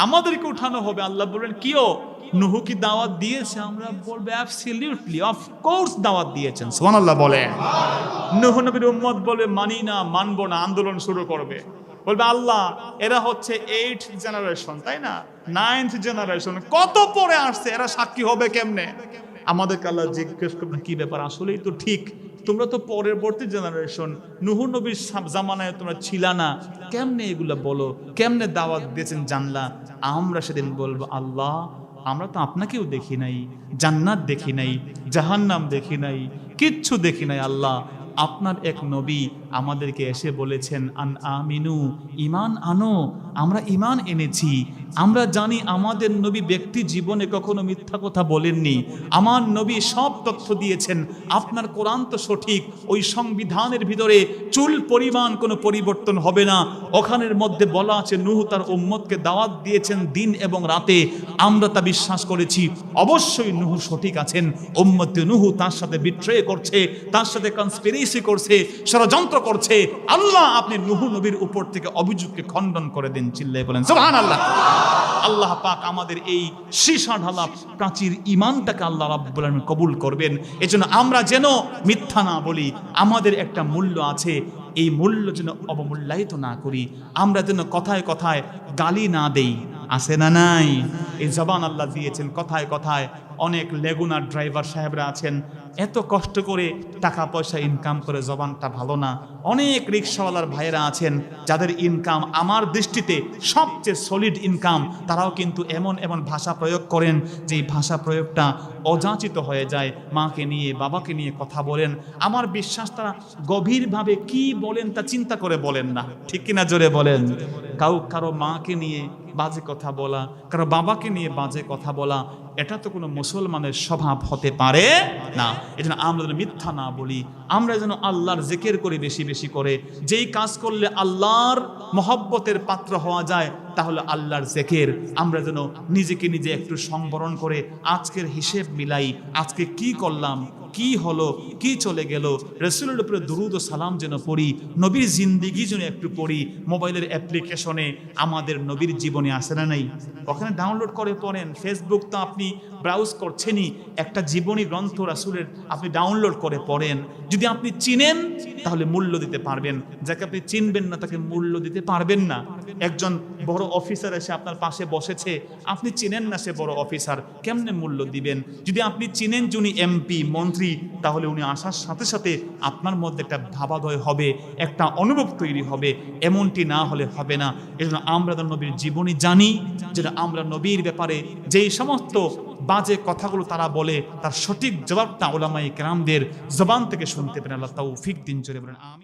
আমাদেরকে উঠানো হবে। আল্লাহ বলবেন কিও নূহ কি দাওয়াত দিয়েছে? আমরা বলবো অ্যাবসলিউটলি, অফ কোর্স দাওয়াত দিয়েছেন। সুবহানাল্লাহ বলেন। নূহ নবীর উম্মত বলবে মানি না, মানবো না, আন্দোলন শুরু করবে। বলবে আল্লাহ এরা হচ্ছে 8th জেনারেশন, তাই না, 9th জেনারেশন, কত পরে আসছে, এরা সাক্ষী হবে কেমনে? আমাদেরকে আল্লাহ জিজ্ঞেস করবেন কি ব্যাপার, আসলেই তো ঠিক, তোমরা তো পরবর্তী জেনারেশন, নূহ নবীর জামানায় তোমরা ছিলা না, কেমনে এগুলা বলো, কেমনে দাওয়াত দিয়েছেন জানলা? আমরা সেদিন বলবো আল্লাহ আমরা তো আপনাকেও দেখি নাই, জান্নাত দেখি নাই, জাহান্নাম দেখি নাই, কিচ্ছু দেখি নাই। আল্লাহ আপনার এক নবী আমাদেরকে এসে বলেছেন আন আমিনু, ইমান আনো, আমরা ইমান এনেছি। আমরা জানি আমাদের নবী ব্যক্তি জীবনে কখনো মিথ্যা কথা বলেননি, আমার নবী সব তথ্য দিয়েছেন। আপনার কোরআন তো সঠিক, ওই সংবিধানের ভিতরে চুল পরিমাণ কোনো পরিবর্তন হবে না। ওখানের মধ্যে বলা আছে নূহ তার উম্মতকে দাওয়াত দিয়েছেন দিন এবং রাতে, আমরা তা বিশ্বাস করেছি। অবশ্যই নূহ সঠিক আছেন, উম্মতে নূহ তার সাথে বিট্রে করছে, তার সাথে কনস্পিরেসি করছে, ষড়যন্ত্র করছে। আল্লাহ আপনি নূহ নবীর উপর থেকে অভিযোগকে খণ্ডন করে দিন, চিল্লায়ে বলেন সুবহানাল্লাহ। আল্লাহ পাক আমাদের এই সীসা ঢালা প্রাচীর ঈমানটাকে আল্লাহ রাব্বুল আলামিন কবুল করবেন। এজন্য আমরা যেন মিথ্যা না বলি, আমাদের একটা মূল্য আছে, এই মূল্য যেন অবমূল্যায়িত না করি। আমরা যেন কথায় কথায় গালি না দেই, আছে না নাই? এই জবান আল্লাহ দিয়েছেন। কথায় কথায় অনেক লেগুনার ড্রাইভার সাহেবরা আছেন, এত কষ্ট করে টাকা পয়সা ইনকাম করে জবানটা ভালো না। অনেক রিক্সাওয়ালার ভাইয়েরা আছেন যাদের ইনকাম আমার দৃষ্টিতে সবচেয়ে সলিড ইনকাম, তারাও কিন্তু এমন এমন ভাষা প্রয়োগ করেন যে ভাষা প্রয়োগটা অযাচিত হয়ে যায়। মাকে নিয়ে বাবাকে নিয়ে কথা বলেন, আমার বিশ্বাস তারা গভীরভাবে কি বলেন তা চিন্তা করে বলেন না, ঠিক কিনা জোরে বলেন? কারো মাকে নিয়ে বাজে কথা বলা, কারো বাবাকে নিয়ে বাজে কথা বলা, এটা তো কোনো মুসলমানের স্বভাব হতে পারে না। এজন্য আমরা যেন মিথ্যা না বলি, আমরা যেন আল্লাহর জিকির করি বেশি বেশি করে। যেই কাজ করলে আল্লাহর মহব্বতের পাত্র হওয়া যায় তাহলে আল্লাহর জিকির। আমরা যেন নিজেকে নিজে একটু সংবরণ করে আজকের হিসেব মিলাই, আজকে কি করলাম, কি হলো, কি চলে গেল, রাসূলের উপরে দুরূদ ও সালাম যেন পড়ি, নবীর জিন্দেগি যেন একটু পড়ি। মোবাইলের অ্যাপ্লিকেশনে আমাদের নবীর জীবনী আসে না নাই, ওখানে ডাউনলোড করে পড়েন। ফেসবুক তো আপনি ব্রাউজ করছেনই, একটা জীবনী গ্রন্থ রাসূলের আপনি ডাউনলোড করে পড়েন। যদি আপনি চিনেন তাহলে মূল্য দিতে পারবেন, যাকে আপনি চিনবেন না তাকে মূল্য দিতে পারবেন না। একজন বড় অফিসার এসে আপনার পাশে বসেছে, আপনি চিনেন না সে বড় অফিসার, কেমনে মূল্য দিবেন? যদি আপনি চিনেন যিনি এমপি মন্ত্রী, তাহলে উনি আসার সাথে সাথে আপনার মধ্যে একটা ভাবাদয় হবে, একটা অনুভব তৈরি হবে। এমনটি না হলে হবে না। এজন্য আমরা নবীর জীবনী জানি, যেটা আমরা নবীর ব্যাপারে যেই সমস্ত বাজে কথাগুলো তারা বলে তার সঠিক জবাবটা উলামায়ে কেরামদের জবান থেকে শুনতে পারেন। আল্লাহ তৌফিক দিন, জোরে বলেন আমিন।